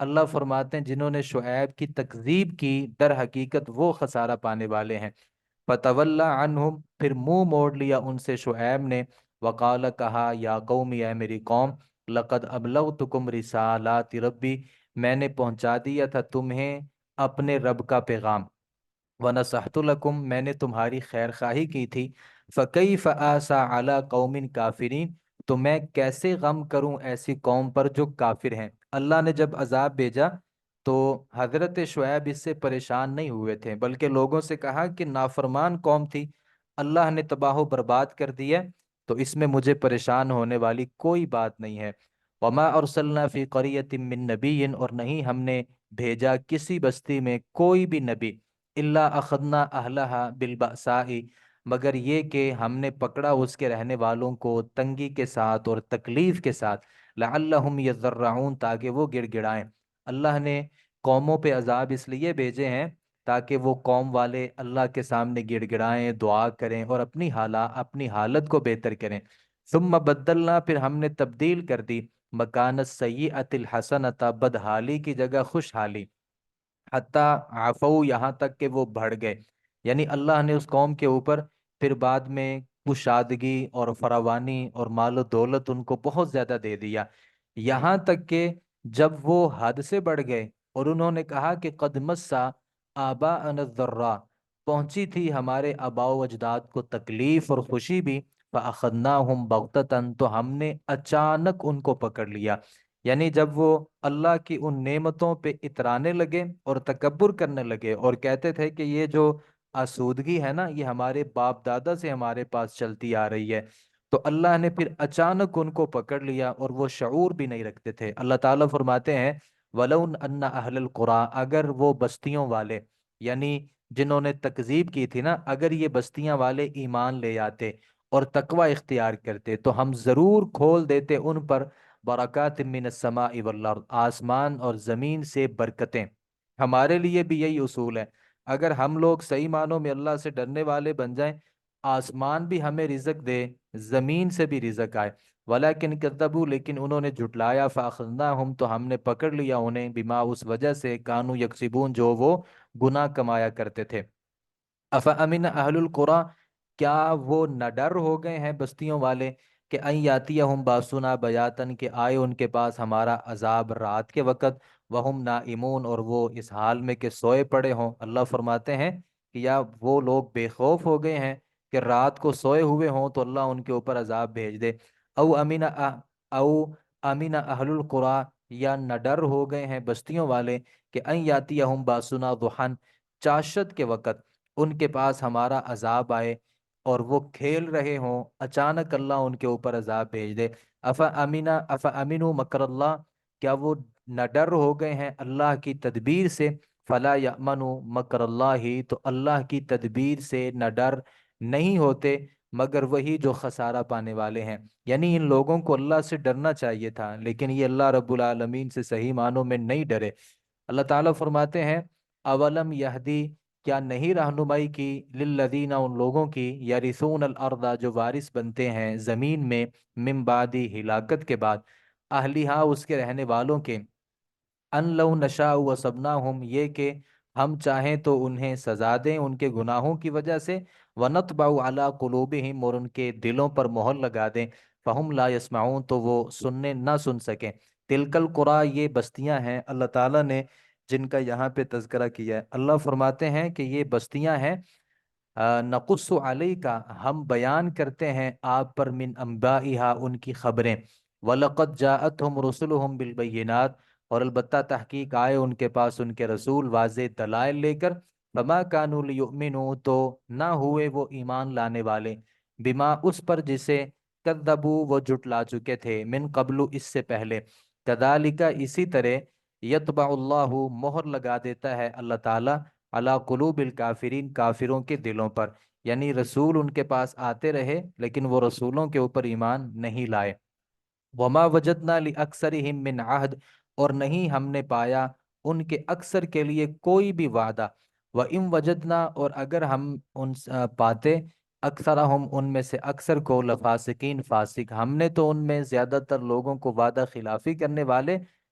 اللہ فرماتے ہیں جنہوں نے شعیب کی تکذیب کی در حقیقت وہ خسارہ پانے والے ہیں۔ فتولی عنہم، پھر منہ موڑ لیا ان سے شعیب نے، وقال، کہا، یا قوم، اے میری قوم، لقد ابلغتکم رسالات ربی، میں نے پہنچا دیا تھا تمہیں اپنے رب کا پیغام، وَنَصَحْتُ لَكُمْ، میں نے تمہاری خیر خواہی کی تھی، فَكَيْفَ آسَى عَلَىٰ قَوْمٍ كَافِرِينَ، تو میں کیسے غم کروں ایسی قوم پر جو کافر ہیں۔ اللہ نے جب عذاب بھیجا تو حضرت شعیب اس سے پریشان نہیں ہوئے تھے، بلکہ لوگوں سے کہا کہ نافرمان قوم تھی، اللہ نے تباہ و برباد کر دیا، تو اس میں مجھے پریشان ہونے والی کوئی بات نہیں ہے۔ وَمَا أَرْسَلْنَا فِي قَرْيَةٍ مِّن نَبِيٍّ، اور نہیں ہم نے بھیجا کسی بستی میں کوئی بھی نبی، الا اخذنا اہلہا بالبأساء، مگر یہ کہ ہم نے پکڑا اس کے رہنے والوں کو تنگی کے ساتھ اور تکلیف کے ساتھ، لعلہم یضرعون، تاکہ وہ گڑ گڑائیں۔ اللہ نے قوموں پہ عذاب اس لیے بھیجے ہیں تاکہ وہ قوم والے اللہ کے سامنے گڑ گڑائیں، دعا کریں اور اپنی حالت کو بہتر کریں۔ ثم بدلنا، پھر ہم نے تبدیل کر دی، مکان السیئۃ الحسنۃ، بدحالی کی جگہ خوشحالی، حتیٰ عفو، یہاں تک کہ وہ بڑھ گئے، یعنی اللہ نے اس قوم کے اوپر پھر بعد میں کشادگی اور فراوانی اور مال و دولت ان کو بہت زیادہ دے دیا، یہاں تک کہ جب وہ حد سے بڑھ گئے اور انہوں نے کہا کہ قد مسا آباءنا الضراء، پہنچی تھی ہمارے آباء و اجداد کو تکلیف اور خوشی بھی، فأخذناہم بغتتاً، تو ہم نے اچانک ان کو پکڑ لیا، یعنی جب وہ اللہ کی ان نعمتوں پہ اترانے لگے اور تکبر کرنے لگے اور کہتے تھے کہ یہ جو آسودگی ہے نا، یہ ہمارے باپ دادا سے ہمارے پاس چلتی آ رہی ہے، تو اللہ نے پھر اچانک ان کو پکڑ لیا اور وہ شعور بھی نہیں رکھتے تھے۔ اللہ تعالیٰ فرماتے ہیں وَلَوْ أَنَّ أَهْلَ الْقُرَىٰ، اگر وہ بستیوں والے، یعنی جنہوں نے تکذیب کی تھی نا، اگر یہ بستیاں والے ایمان لے آتے اور تقوی اختیار کرتے تو ہم ضرور کھول دیتے ان پر برکات من السماء والارض، آسمان اور زمین سے برکتیں۔ ہمارے لیے بھی یہی اصول ہے، اگر ہم لوگ صحیح معنوں میں اللہ سے ڈرنے والے بن جائیں، آسمان بھی ہمیں رزق دے، زمین سے بھی رزق آئے، ولیکن کذبوا، لیکن انہوں نے جھٹلایا، فاخذناہم، تو ہم نے پکڑ لیا انہیں، بما، اس وجہ سے، کانوا یکسبون، جو وہ گناہ کمایا کرتے تھے۔ افامن اہل القرى، کیا وہ نہ ڈر ہو گئے ہیں بستیوں والے، کہ ان یاتیہم باسنا بیاتن، کہ آئے ان کے پاس ہمارا عذاب رات کے وقت، وہم نائمون، اور وہ اس حال میں کہ سوئے پڑے ہوں۔ اللہ فرماتے ہیں کہ یا وہ لوگ بے خوف ہو گئے ہیں کہ رات کو سوئے ہوئے ہوں تو اللہ ان کے اوپر عذاب بھیج دے، او امین اہل القرى، یا نہ ڈر ہو گئے ہیں بستیوں والے کہ ان یاتیہم باسنا ضحی، چاشت کے وقت ان کے پاس ہمارا عذاب آئے اور وہ کھیل رہے ہوں، اچانک اللہ ان کے اوپر عذاب بھیج دے۔ افامنوا مکر اللہ، کیا وہ نہ ڈر ہو گئے ہیں اللہ کی تدبیر سے، فلا یأمنوا مکر اللہ، تو اللہ کی تدبیر سے نہ ڈر نہیں ہوتے مگر وہی جو خسارہ پانے والے ہیں، یعنی ان لوگوں کو اللہ سے ڈرنا چاہیے تھا لیکن یہ اللہ رب العالمین سے صحیح معنوں میں نہیں ڈرے۔ اللہ تعالیٰ فرماتے ہیں اولم یہدی، کیا نہیں رہنمائی کی، للذین، ان لوگوں کی، یرثون الارض، جو وارث بنتے ہیں زمین میں، من بعد ہلاکت کے بعد، اہلیہا، اس کے رہنے والوں کے، ان لو نشاء وصبناہم، یہ کہ ہم چاہیں تو انہیں سزا دیں ان کے گناہوں کی وجہ سے، ونطبع علی قلوبہم، اور ان کے دلوں پر مہر لگا دیں، فہم لا یسمعون، تو وہ نہ سن سکیں۔ تلک القری، یہ بستیاں ہیں اللہ تعالیٰ نے جن کا یہاں پہ تذکرہ کیا ہے، اللہ فرماتے ہیں کہ یہ بستیاں ہیں، نقص علیکا، ہم بیان کرتے ہیں آپ پر، من انبائها، ان کی خبریں، وَلَقَدْ جَاءَتْهُمْ رُسُلُهُمْ بِالْبَيِّنَاتِ، اور البتہ تحقیق آئے ان کے پاس ان کے رسول واضح دلائل لے کر، فَمَا كَانُوا لِيُؤْمِنُوا، تو نہ ہوئے وہ ایمان لانے والے، بما، اس پر جسے، کذبوا، وہ جھٹلا چکے تھے، من قبل، اس سے پہلے، كَذَلِكَ، اسی طرح، یطبع اللہ، مہر لگا دیتا ہے اللہ تعالیٰ، علی قلوب الکافرین، کافروں کے دلوں پر، یعنی رسول ان کے پاس آتے رہے لیکن وہ رسولوں کے اوپر ایمان نہیں لائے۔ وما وجدنا لأکثرہم من عہد، اور نہیں ہم نے پایا ان کے اکثر کے لیے کوئی بھی وعدہ، وَإِن وجدنا، اور اگر ہم پاتے، اکثرہم، ان میں سے اکثر کو، لفاسقین، فاسق، ہم نے تو ان میں زیادہ تر لوگوں کو وعدہ خلافی کرنے والے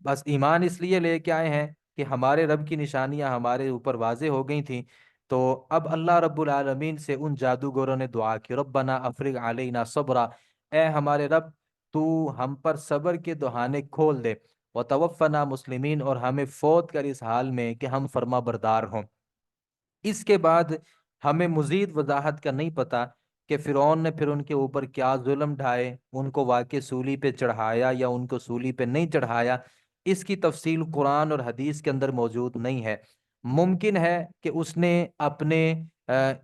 بس ایمان اس لیے لے کے آئے ہیں کہ ہمارے رب کی نشانیاں ہمارے اوپر واضح ہو گئی تھیں۔ تو اب اللہ رب العالمین سے ان جادوگروں نے دعا کی، ربنا افرغ علینا صبرا، اے ہمارے رب تو ہم پر صبر کے دہانے کھول دے، وتوفنا مسلمین، اور ہمیں فوت کر اس حال میں کہ ہم فرما بردار ہوں۔ اس کے بعد ہمیں مزید وضاحت کا نہیں پتا کہ فرعون نے پھر ان کے اوپر کیا ظلم ڈھائے، ان کو واقع سولی پہ چڑھایا یا ان کو سولی پہ نہیں چڑھایا، اس کی تفصیل قرآن اور حدیث کے اندر موجود نہیں ہے۔ ممکن ہے کہ اس نے اپنے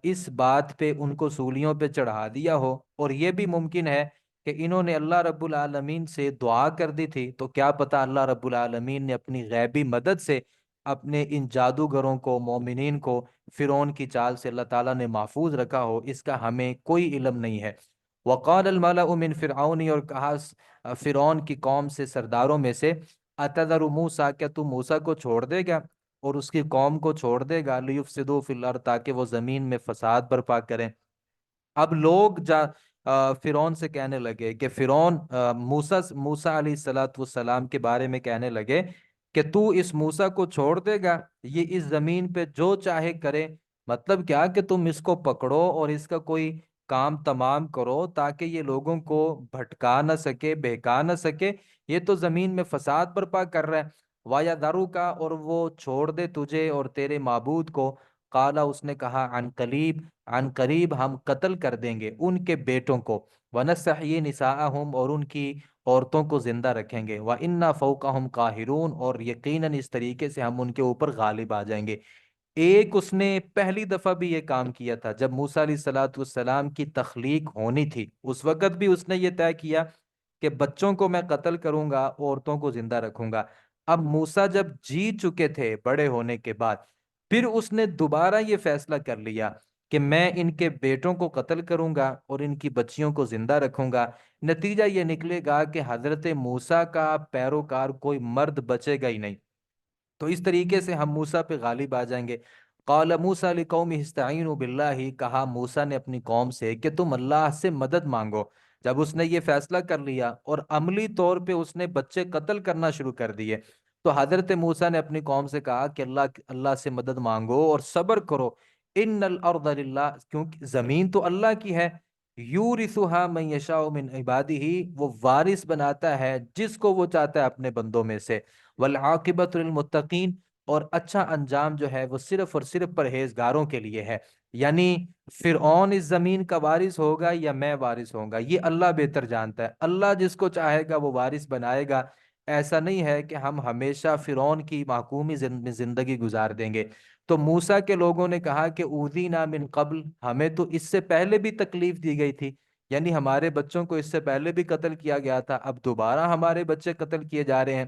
اس بات پہ ان کو سولیوں پہ چڑھا دیا ہو، اور یہ بھی ممکن ہے کہ انہوں نے اللہ رب العالمین سے دعا کر دی تھی، تو کیا پتا اللہ رب العالمین نے اپنی غیبی مدد سے اپنے ان جادوگروں کو، مومنین کو فرعون کی چال سے اللہ تعالیٰ نے محفوظ رکھا ہو، اس کا ہمیں کوئی علم نہیں ہے۔ وقال الملأ من فرعون، اور کہا فرعون کی قوم سے، سرداروں میں سے، اتذر موسیٰ، کیا تو موسیٰ کو چھوڑ دے گا اور اس کی قوم کو چھوڑ دے گا، لیفسدوا فی الارض، تاکہ وہ زمین میں فساد برپا کریں۔ اب لوگ فرعون سے کہنے لگے کہ فرعون موسیٰ علیہ الصلاۃ والسلام کے بارے میں کہنے لگے کہ تو اس موسیٰ کو چھوڑ دے گا، یہ اس زمین پہ جو چاہے کرے، مطلب کیا کہ تم اس کو پکڑو اور اس کا کوئی کام تمام کرو تاکہ یہ لوگوں کو بھٹکا نہ سکے، بہکا نہ سکے، یہ تو زمین میں فساد برپا کر رہا ہے۔ وایا دارو کا، اور وہ چھوڑ دے تجھے اور تیرے معبود کو۔ قالا، اس نے کہا، عن قریب، عن قریب ہم قتل کر دیں گے ان کے بیٹوں کو، ونستحیی نساءہم، اور ان کی عورتوں کو زندہ رکھیں گے، وَإِنَّا فَوْقَهُمْ قَاهِرُونَ، اور یقیناً اس طریقے سے ہم ان کے اوپر غالب آ جائیں گے۔ ایک اس نے پہلی دفعہ بھی یہ کام کیا تھا جب موسیٰ علیہ الصلاۃ والسلام کی تخلیق ہونی تھی، اس وقت بھی اس نے یہ طے کیا کہ بچوں کو میں قتل کروں گا، عورتوں کو زندہ رکھوں گا۔ اب موسیٰ جب جی چکے تھے بڑے ہونے کے بعد، پھر اس نے دوبارہ یہ فیصلہ کر لیا کہ میں ان کے بیٹوں کو قتل کروں گا اور ان کی بچیوں کو زندہ رکھوں گا۔ نتیجہ یہ نکلے گا کہ حضرت موسیٰ کا پیروکار کوئی مرد بچے گا ہی نہیں، تو اس طریقے سے ہم موسیٰ پہ غالب آ جائیں گے۔ قال موسیٰ لقومہ استعینوا باللہ، کہا موسیٰ نے اپنی قوم سے کہ تم اللہ سے مدد مانگو۔ جب اس نے یہ فیصلہ کر لیا اور عملی طور پہ اس نے بچے قتل کرنا شروع کر دیے، تو حضرت موسیٰ نے اپنی قوم سے کہا کہ اللہ سے مدد مانگو اور صبر کرو۔ ان الارض للہ، کیونکہ زمین تو اللہ کی ہے، یورثها من یشاء من عبادہ، وہ وارث بناتا ہے جس کو وہ چاہتا ہے اپنے بندوں میں سے، والعاقبۃ للمتقین، اور اچھا انجام جو ہے وہ صرف اور صرف پرہیزگاروں کے لیے ہے۔ یعنی فرعون اس زمین کا وارث ہوگا یا میں وارث ہوں گا، یہ اللہ بہتر جانتا ہے، اللہ جس کو چاہے گا وہ وارث بنائے گا۔ ایسا نہیں ہے کہ ہم ہمیشہ فرعون کی محکومی زندگی گزار دیں گے۔ تو موسیٰ کے لوگوں نے کہا کہ اوذینا من قبل، ہمیں تو اس سے پہلے بھی تکلیف دی گئی تھی، یعنی ہمارے بچوں کو اس سے پہلے بھی قتل کیا گیا تھا، اب دوبارہ ہمارے بچے قتل کیے جا رہے ہیں۔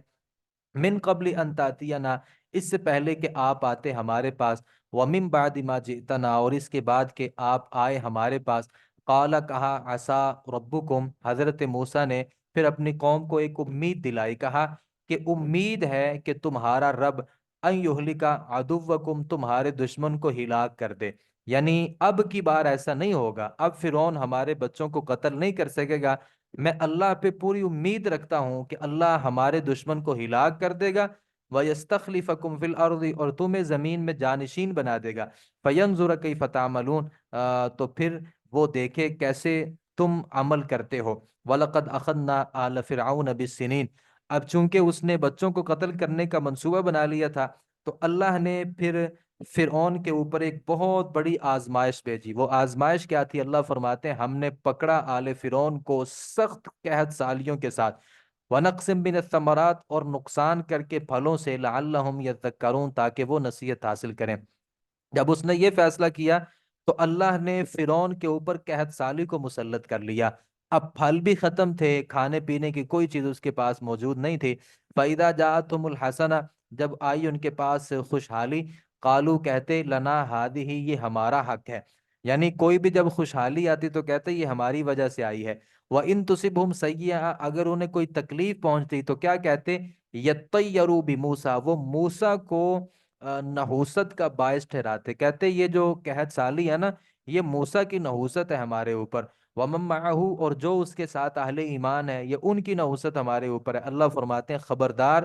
من قبل ان تاتینا، اس سے پہلے کہ آپ آتے ہمارے پاس، ومن بعد ما جئتنا، اور اس کے بعد کہ آپ آئے ہمارے پاس۔ قال، کہا، عسا ربکم، حضرت موسیٰ نے پھر اپنی قوم کو ایک امید دلائی، کہا کہ امید ہے کہ تمہارا رب ان یہلکا عدوکم، تمہارے دشمن کو ہلاک کر دے، یعنی اب کی بار ایسا نہیں ہوگا، اب فرعون ہمارے بچوں کو قتل نہیں کر سکے گا، میں اللہ پہ پوری امید رکھتا ہوں کہ اللہ ہمارے دشمن کو ہلاک کر دے گا، وَيَسْتَخْلِفَكُمْ فِي الْأَرْضِ، اور تمہیں زمین میں جانشین بنا دے گا، فَيَنْظُرَ كَيْفَ تَعْمَلُونَ، تو پھر وہ دیکھے کیسے تم عمل کرتے ہو۔ وَلَقَدْ أَخَذْنَا آلَ فِرْعَوْنَ بِالسِّنِينَ، اب چونکہ اس نے بچوں کو قتل کرنے کا منصوبہ بنا لیا تھا، تو اللہ نے پھر فرعون کے اوپر ایک بہت بڑی آزمائش بھیجی۔ وہ آزمائش کیا تھی؟ اللہ فرماتے ہیں ہم نے پکڑا آل فرعون کو سخت قحط سالیوں کے ساتھ، وَنَقْسِم مِّنَ الثَّمَرَاتِ، اور نقصان کر کے پھلوں سے، لَعَلَّهُمْ يَذَّكَّرُونَ، تاکہ وہ نصیحت حاصل کریں۔ جب اس نے یہ فیصلہ کیا تو اللہ نے فرعون کے اوپر قحط سالی کو مسلط کر لیا، اب پھل بھی ختم تھے، کھانے پینے کی کوئی چیز اس کے پاس موجود نہیں تھی۔ فَإِذَا جَاءَتْهُمُ الْحَسَنَةُ، جب آئی ان کے پاس خوشحالی، قالو، کہتے، لنا ہادہ، یہ ہمارا حق ہے، یعنی کوئی بھی جب خوشحالی آتی تو کہتے یہ ہماری وجہ سے آئی ہے۔ وَإِن تُصِبْهُمْ سَيِّئَةٌ، اگر انہیں کوئی تکلیف پہنچتی تو کیا کہتے؟ یطیروا بموسیٰ، وہ موسیٰ کو نحوست کا باعث ٹھہراتے، کہتے یہ جو قحط سالی ہے نا، یہ موسیٰ کی نحوست ہے ہمارے اوپر، ومن معہ، اور جو اس کے ساتھ اہل ایمان ہے، یہ ان کی نحوست ہمارے اوپر ہے۔ اللہ فرماتے ہیں خبردار،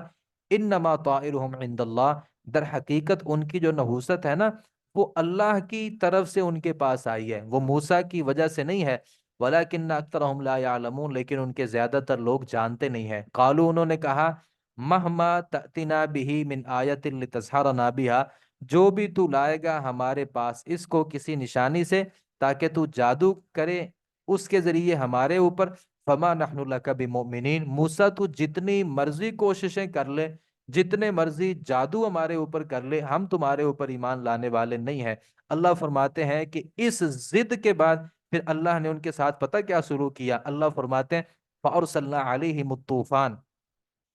انما طائرهم عند اللہ، در حقیقت ان کی جو نحوست ہے نا وہ اللہ کی طرف سے ان کے پاس آئی ہے، وہ موسیٰ کی وجہ سے نہیں ہے۔ ولیکن اکثرهم لا يعلمون، لیکن ان کے زیادہ تر لوگ جانتے نہیں ہیں۔ قالوا، انہوں نے کہا، مہما تأتنا به من آیت لتسحرنا بها، جو بھی تو لائے گا ہمارے پاس اس کو کسی نشانی سے تاکہ تو جادو کرے اس کے ذریعے ہمارے اوپر، فما نحن لک بمؤمنین، موسیٰ تو جتنی مرضی کوششیں کر لے، جتنے مرضی جادو ہمارے اوپر کر لے، ہم تمہارے اوپر ایمان لانے والے نہیں ہیں۔ اللہ فرماتے ہیں کہ اس ضد کے بعد پھر اللہ نے ان کے ساتھ پتہ کیا سلوک کیا؟ اللہ فرماتے ہیں فَأَرْسَلْنَا عَلَيْهِمُ الطُّوفَانَ،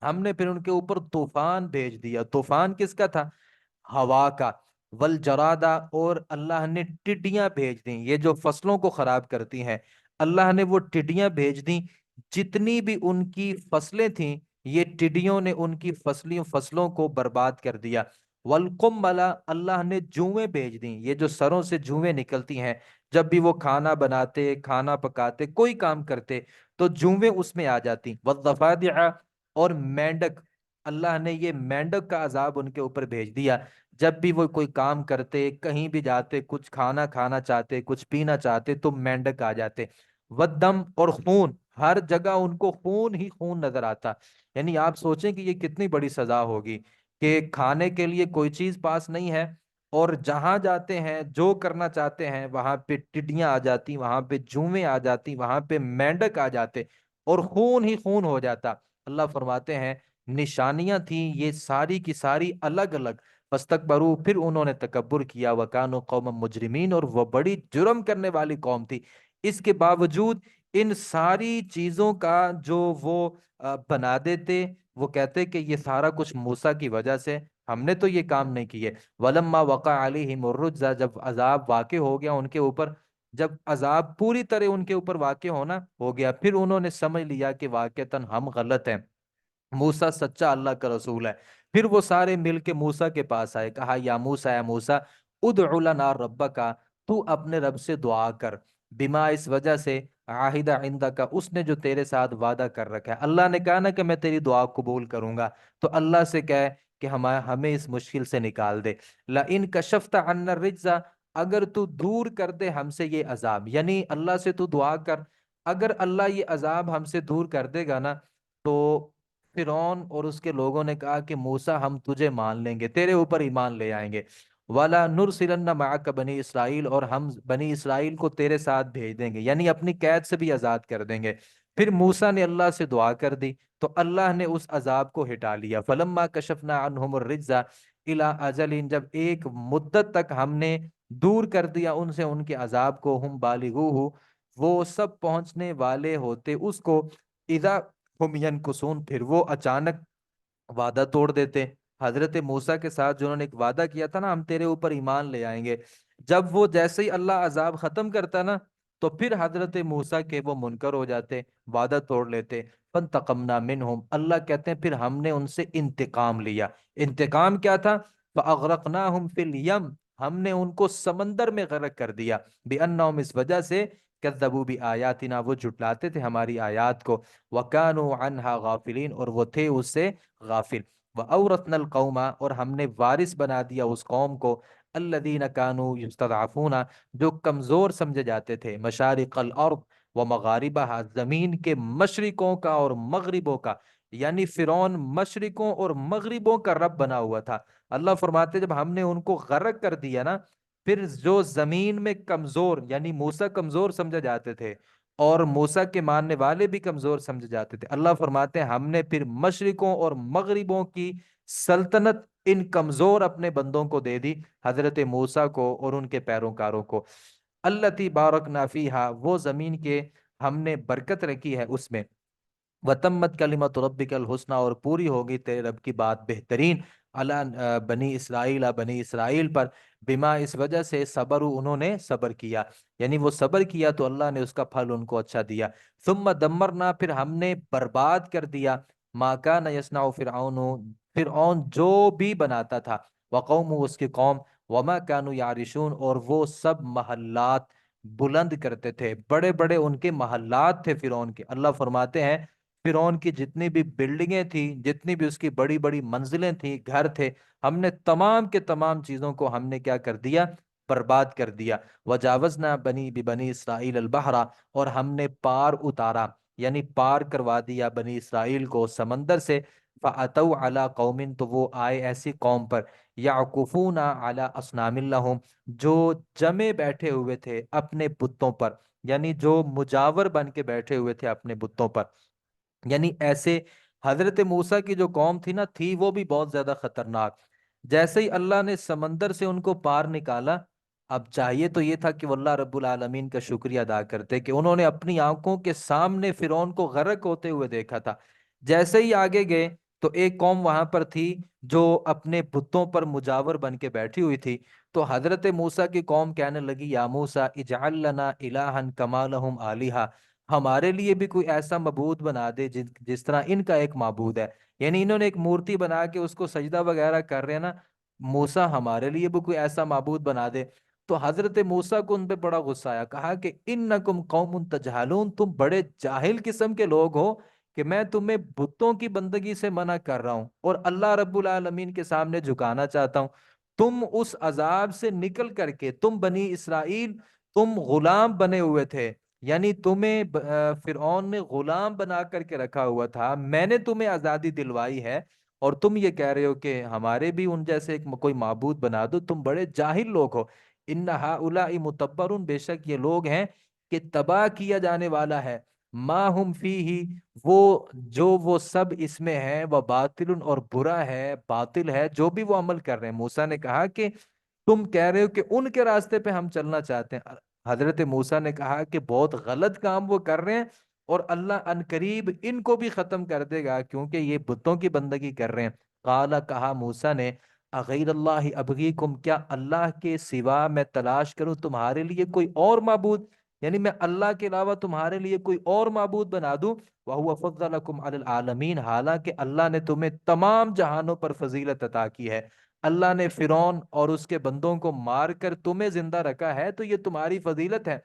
ہم نے پھر ان کے اوپر طوفان بھیج دیا۔ طوفان کس کا تھا؟ ہوا کا۔ والجرادہ، اور اللہ نے ٹڈیاں بھیج دیں، یہ جو فصلوں کو خراب کرتی ہیں، اللہ نے وہ ٹڈیاں بھیج دیں۔ جتنی بھی ان کی فصلیں تھیں یہ ٹڈیوں نے ان کی فصلوں کو برباد کر دیا۔ والقمل، اللہ نے جوئیں بھیج دیں، یہ جو سروں سے جوئیں نکلتی ہیں، جب بھی وہ کھانا بناتے، کھانا پکاتے، کوئی کام کرتے تو جوئیں اس میں آ جاتی۔ والضفادع، اور مینڈک، اللہ نے یہ مینڈک کا عذاب ان کے اوپر بھیج دیا۔ جب بھی وہ کوئی کام کرتے، کہیں بھی جاتے، کچھ کھانا کھانا چاہتے، کچھ پینا چاہتے تو مینڈک آ جاتے۔ ودم، اور خون، ہر جگہ ان کو خون ہی خون نظر آتا۔ یعنی آپ سوچیں کہ یہ کتنی بڑی سزا ہوگی کہ کھانے کے لیے کوئی چیز پاس نہیں ہے، اور جہاں جاتے ہیں جو کرنا چاہتے ہیں وہاں پہ ٹڈیاں آ جاتی، وہاں پہ جوئیں آ جاتی، وہاں پہ مینڈک آ جاتے، اور خون ہی خون ہو جاتا۔ اللہ فرماتے ہیں نشانیاں تھیں یہ ساری کی ساری الگ الگ، فاستکبروا، پھر انہوں نے تکبر کیا، وکانوا قوم مجرمین، اور وہ بڑی جرم کرنے والی قوم تھی۔ اس کے باوجود ان ساری چیزوں کا جو وہ بنا دیتے، وہ کہتے کہ یہ سارا کچھ موسیٰ کی وجہ سے، ہم نے تو یہ کام نہیں کیے۔ ولما وقع علیہم الرجز، جب عذاب واقع ہو گیا ان کے اوپر، جب عذاب پوری طرح ان کے اوپر واقع ہونا ہو گیا، پھر انہوں نے سمجھ لیا کہ واقعتاً ہم غلط ہیں، موسیٰ سچا اللہ کا رسول ہے۔ پھر وہ سارے مل کے موسیٰ کے پاس آئے، کہا یا موسیٰ، یا موسیٰ، ادع لنا ربک، تو اپنے رب سے دعا کر، بما، اس وجہ سے، عاہد عندک، اس نے جو تیرے ساتھ وعدہ کر رکھا ہے۔ اللہ نے کہا نا کہ میں تیری دعا قبول کروں گا، تو اللہ سے کہے کہ ہمیں اس مشکل سے نکال دے۔ لئن کشفت عنا الرجز، اگر تو دور کر دے ہم سے یہ عذاب، یعنی اللہ سے تو دعا کر، اگر اللہ یہ عذاب ہم سے دور کر دے گا نا، تو فرعون اور اس کے لوگوں نے کہا کہ موسیٰ ہم تجھے مان لیں گے، تیرے اوپر ایمان لے آئیں گے۔ وَلَا نُرْسِلَنَّ مَعَكَ بنی اسرائیل، اور ہم بنی اسرائیل کو تیرے ساتھ بھیج دیں گے، یعنی اپنی قید سے بھی آزاد کر دیں گے۔ پھر موسیٰ نے اللہ سے دعا کر دی تو اللہ نے اس عذاب کو ہٹا لیا۔ فَلَمَّا كَشَفْنَا عَنْهُمُ الرِّجْزَ إِلَىٰ أَجَلٍ، جب ایک مدت تک ہم نے دور کر دیا ان سے ان کے عذاب کو، ہم بالغوہ، وہ سب پہنچنے والے ہوتے اس کو، اذا ہم ینکسون، پھر وہ اچانک وعدہ توڑ دیتے۔ حضرت موسیٰ کے ساتھ جنہوں نے ایک وعدہ کیا تھا نا ہم تیرے اوپر ایمان لے آئیں گے، جب وہ جیسے ہی اللہ عذاب ختم کرتا نا تو پھر حضرت موسیٰ کے وہ منکر ہو جاتے، وعدہ توڑ لیتے۔ فانتقمنا منہم، اللہ کہتے ہیں پھر ہم نے ان سے انتقام لیا۔ انتقام کیا تھا؟ فاغرقناہم فی الیم، ہم نے ان کو سمندر میں غرق کر دیا، بانہم، اس وجہ سے، کذبوا بآیاتنا، وہ جھٹلاتے تھے ہماری آیات کو، وکانوا عنہا غافلین، اور وہ تھے اس سے غافل۔ وَأَوْرَثْنَا الْقَوْمَ، اور ہم نے وارث بنا دیا اس قوم کو، الَّذِينَ كَانُوا يُسْتَضْعَفُونَ، جو کمزور سمجھے جاتے تھے، مشارق الارض و مغاربہا، زمین کے مشرقوں کا اور مغربوں کا، یعنی فرعون مشرقوں اور مغربوں کا رب بنا ہوا تھا۔ اللہ فرماتے جب ہم نے ان کو غرق کر دیا نا، پھر جو زمین میں کمزور، یعنی موسیٰ کمزور سمجھے جاتے تھے اور موسیٰ کے ماننے والے بھی کمزور سمجھے جاتے تھے، اللہ فرماتے ہیں ہم نے پھر مشرقوں اور مغربوں کی سلطنت ان کمزور اپنے بندوں کو دے دی، حضرت موسیٰ کو اور ان کے پیروکاروں کو۔ التی بارکنا فیہا، وہ زمین کے ہم نے برکت رکھی ہے اس میں، وتمت کلمت ربک الحسنی، اور پوری ہوگی تیرے رب کی بات بہترین، بنی اسرائیل، بنی اسرائیل پر، بما، اس وجہ سے، صبروا، انہوں نے صبر کیا، یعنی وہ صبر کیا تو اللہ نے اس کا پھل ان کو اچھا دیا۔ ثم دمرنا، پھر ہم نے برباد کر دیا، ما کان یصنع فرعون، فرعون جو بھی بناتا تھا، وقوم، اس کی قوم، وما کانوا یعرشون، اور وہ سب محلات بلند کرتے تھے، بڑے بڑے ان کے محلات تھے فرعون کے۔ اللہ فرماتے ہیں فرعون کی جتنی بھی بلڈنگیں تھیں، جتنی بھی اس کی بڑی بڑی منزلیں تھیں، گھر تھے، ہم نے تمام کے تمام چیزوں کو ہم نے کیا کر دیا؟ برباد کر دیا۔ وجاوزنا بنی اسرائیل البحر، اور ہم نے پار اتارا، یعنی پار کروا دیا بنی اسرائیل کو سمندر سے۔ فَأَتَوْا عَلَىٰ قَوْمٍ، تو وہ آئے ایسی قوم پر، یعکفون علی اصنام لہم، جو جمے بیٹھے ہوئے تھے اپنے بتوں پر، یعنی جو مجاور بن کے بیٹھے ہوئے تھے اپنے بتوں پر۔ یعنی ایسے حضرت موسیٰ کی جو قوم تھی نا، تھی وہ بھی بہت زیادہ خطرناک۔ جیسے ہی اللہ نے سمندر سے ان کو پار نکالا، اب چاہیے تو یہ تھا کہ وہ اللہ رب العالمین کا شکریہ ادا کرتے کہ انہوں نے اپنی آنکھوں کے سامنے فرعون کو غرق ہوتے ہوئے دیکھا تھا۔ جیسے ہی آگے گئے تو ایک قوم وہاں پر تھی جو اپنے بتوں پر مجاور بن کے بیٹھی ہوئی تھی۔ تو حضرت موسیٰ کی قوم کہنے لگی، یا موسیٰ اجعل لنا الہا کما لہم آلہہ، ہمارے لیے بھی کوئی ایسا معبود بنا دے جس طرح ان کا ایک معبود ہے۔ یعنی انہوں نے ایک مورتی بنا کے اس کو سجدہ وغیرہ کر رہے ہیں نا، موسیٰ ہمارے لیے بھی کوئی ایسا معبود بنا دے۔ تو حضرت موسیٰ کو ان پہ بڑا غصہ آیا، کہا کہ انکم قوم تجہلون، تم بڑے جاہل قسم کے لوگ ہو کہ میں تمہیں بتوں کی بندگی سے منع کر رہا ہوں اور اللہ رب العالمین کے سامنے جھکانا چاہتا ہوں۔ تم اس عذاب سے نکل کر کے، تم بنی اسرائیل، تم غلام بنے ہوئے تھے، یعنی تمہیں فرعون نے غلام بنا کر کے رکھا ہوا تھا، میں نے تمہیں آزادی دلوائی ہے، اور تم یہ کہہ رہے ہو کہ ہمارے بھی ان جیسے ایک کوئی معبود بنا دو، تم بڑے جاہل لوگ ہو۔ ان ہؤلاء متبر، بے شک یہ لوگ ہیں کہ تباہ کیا جانے والا ہے، ما ہم فیہ، وہ سب اس میں ہے، وہ باطل، اور برا ہے، باطل ہے جو بھی وہ عمل کر رہے ہیں۔ موسیٰ نے کہا کہ تم کہہ رہے ہو کہ ان کے راستے پہ ہم چلنا چاہتے ہیں۔ حضرت موسیٰ نے کہا کہ بہت غلط کام وہ کر رہے ہیں، اور اللہ ان قریب ان کو بھی ختم کر دے گا کیونکہ یہ بتوں کی بندگی کر رہے ہیں۔ قال، کہا موسیٰ نے، اغیر اللہ ابغیکم، کیا اللہ کے سوا میں تلاش کروں تمہارے لیے کوئی اور معبود، یعنی میں اللہ کے علاوہ تمہارے لیے کوئی اور معبود بنا دوں؟ وَهُوَ فَضَّلَكُمْ عَلَى الْعَالَمِينَ، حالانکہ اللہ نے تمہیں تمام جہانوں پر فضیلت عطا کی ہے۔ اللہ نے فرعون اور اس کے بندوں کو مار کر تمہیں زندہ رکھا ہے، تو یہ تمہاری فضیلت ہے،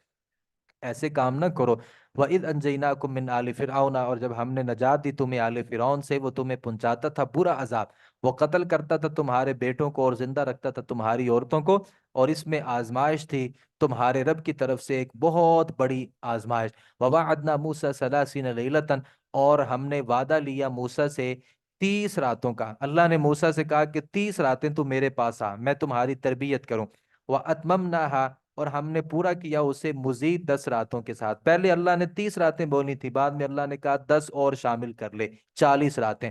ایسے کام نہ کرو۔ وَإِذْ أَنْجَيْنَاكُمْ مِنْ آلِ فِرْعَوْنَ، اور جب ہم نے نجات دی تمہیں آل فرعون سے، وہ تمہیں پہنچاتا تھا برا عذاب، وہ قتل کرتا تھا تمہارے بیٹوں کو اور زندہ رکھتا تھا تمہاری عورتوں کو، اور اس میں آزمائش تھی تمہارے رب کی طرف سے ایک بہت بڑی آزمائش۔ وَوَعَدْنَا مُوسَىٰ 30 لَيْلَةً، اور ہم نے وعدہ لیا موسیٰ سے 30 راتوں کا۔ اللہ نے موسیٰ سے کہا کہ 30 راتیں تو میرے پاس آ، میں تمہاری تربیت کروں۔ وَأَتْمَمْنَاهَا، اور ہم نے پورا کیا اسے مزید 10 راتوں کے ساتھ۔ پہلے اللہ نے 30 راتیں بولی تھی، بعد میں اللہ نے کہا 10 اور شامل کر لے، 40 راتیں۔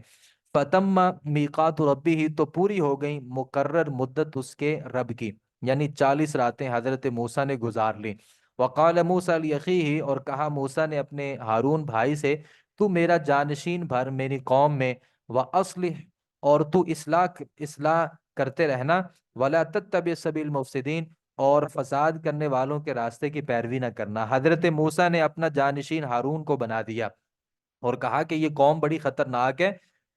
فتم میقات ربی ہی، تو پوری ہو گئی مقرر مدت اس کے رب کی، یعنی 40 راتیں حضرت موسیٰ نے گزار لی۔ وقال موسیٰ لأخیہ، اور کہا موسیٰ نے اپنے ہارون بھائی سے، تو میرا جانشین بھر میری قوم میں، وَأَصْلِحْ، اور تو اصلاح کرتے رہنا، وَلَا تَتَّبِعْ سَبِيلَ الْمُفْسِدِينَ، اور فساد کرنے والوں کے راستے کی پیروی نہ کرنا۔ حضرت موسیٰ نے اپنا جانشین ہارون کو بنا دیا اور کہا کہ یہ قوم بڑی خطرناک ہے،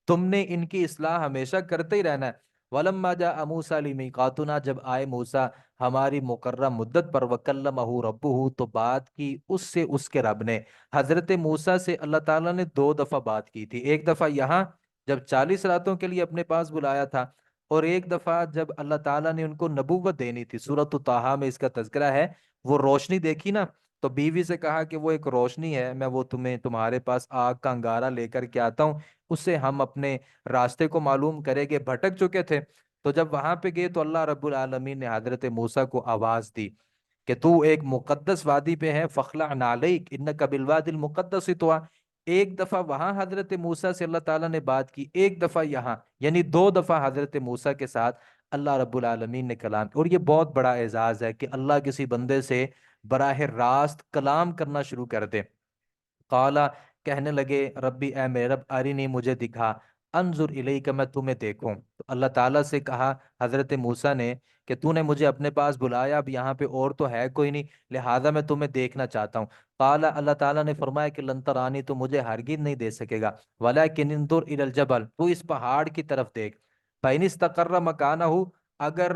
تم نے ان کی اصلاح ہمیشہ کرتے ہی رہنا ہے۔ وَلَمَّا جَاءَ مُوسَىٰ لِمِيقَاتُنَا، جب آئے موسیٰ ہماری مقررہ مدت پر، وَكَلَّمَهُ رَبُّهُ، تو بات کی اس سے اس کے رب نے۔ حضرت موسیٰ سے اللہ تعالیٰ نے 2 دفعہ بات کی تھی، ایک دفعہ یہاں جب 40 راتوں کے لیے اپنے پاس بلایا تھا، اور ایک دفعہ جب اللہ تعالیٰ نے ان کو نبوت دینی تھی، سورۃ طٰہٰ میں اس کا تذکرہ ہے، وہ روشنی دیکھی نا، تو بیوی سے کہا کہ وہ ایک روشنی ہے، میں وہ تمہارے پاس آگ کا انگارہ لے کر کے آتا ہوں، اس سے ہم اپنے راستے کو معلوم کریں گے، بھٹک چکے تھے۔ تو جب وہاں پہ گئے تو اللہ رب العالمین نے حضرت موسیٰ کو آواز دی کہ تو ایک مقدس وادی پہ ہے، فخلع نعلیک انک بالوادی المقدس طویٰ۔ ایک دفعہ وہاں حضرت موسیٰ سے اللہ تعالیٰ نے بات کی، ایک دفعہ یہاں، یعنی 2 دفعہ حضرت موسیٰ کے ساتھ اللہ رب العالمین نے کلام، اور یہ بہت بڑا اعزاز ہے کہ اللہ کسی بندے سے براہ راست کلام کرنا شروع کر دے۔ قالا، کہنے لگے، ربی، اے میرے رب، ارینی، مجھے دکھا، انظر الیک، میں تمہیں دیکھوں۔ تو اللہ تعالیٰ سے کہا حضرت موسیٰ نے کہ تو نے مجھے اپنے پاس بلایا، اب یہاں پہ اور تو ہے کوئی نہیں، لہٰذا میں تمہیں دیکھنا چاہتا ہوں۔ قالا، اللہ تعالیٰ نے فرمایا کہ لن ترانی، تو مجھے ہرگز نہیں دیکھ سکے گا، ولکن انظر الی الجبل، تو اس پہاڑ کی طرف دیکھ، فإن استقر مکانہ، اگر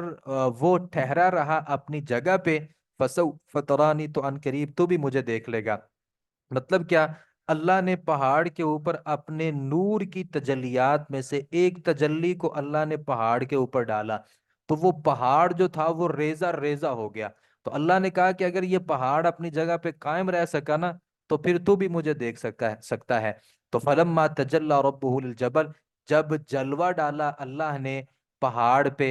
وہ ٹھہرا رہا اپنی جگہ پہ، فسوف ترانی، تو ان قریب تو بھی مجھے دیکھ لے گا۔ مطلب کیا؟ اللہ نے پہاڑ کے اوپر اپنے نور کی تجلیات میں سے ایک تجلی کو اللہ نے پہاڑ کے اوپر ڈالا، تو وہ پہاڑ جو تھا وہ ریزہ ریزہ ہو گیا۔ تو اللہ نے کہا کہ اگر یہ پہاڑ اپنی جگہ پہ قائم رہ سکا نا، تو پھر تو بھی مجھے دیکھ سکتا ہے۔ تو فلما تجلی ربہ للجبل، جب جلوہ ڈالا اللہ نے پہاڑ پہ،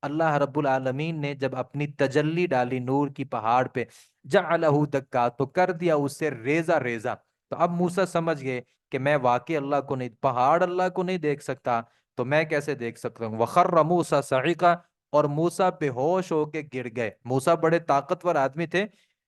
اللہ رب العالمین نے جب اپنی تجلی ڈالی نور کی پہاڑ پہ، جعلہ دکا، تو کر دیا اسے ریزہ ریزہ۔ تو اب موسیٰ سمجھ گئے کہ میں واقعی اللہ کو نہیں، پہاڑ اللہ کو نہیں دیکھ سکتا تو میں کیسے دیکھ سکتا ہوں۔ وخر موسیٰ صعقا، اور موسیٰ بے ہوش ہو کے گر گئے۔ موسیٰ بڑے طاقتور آدمی تھے،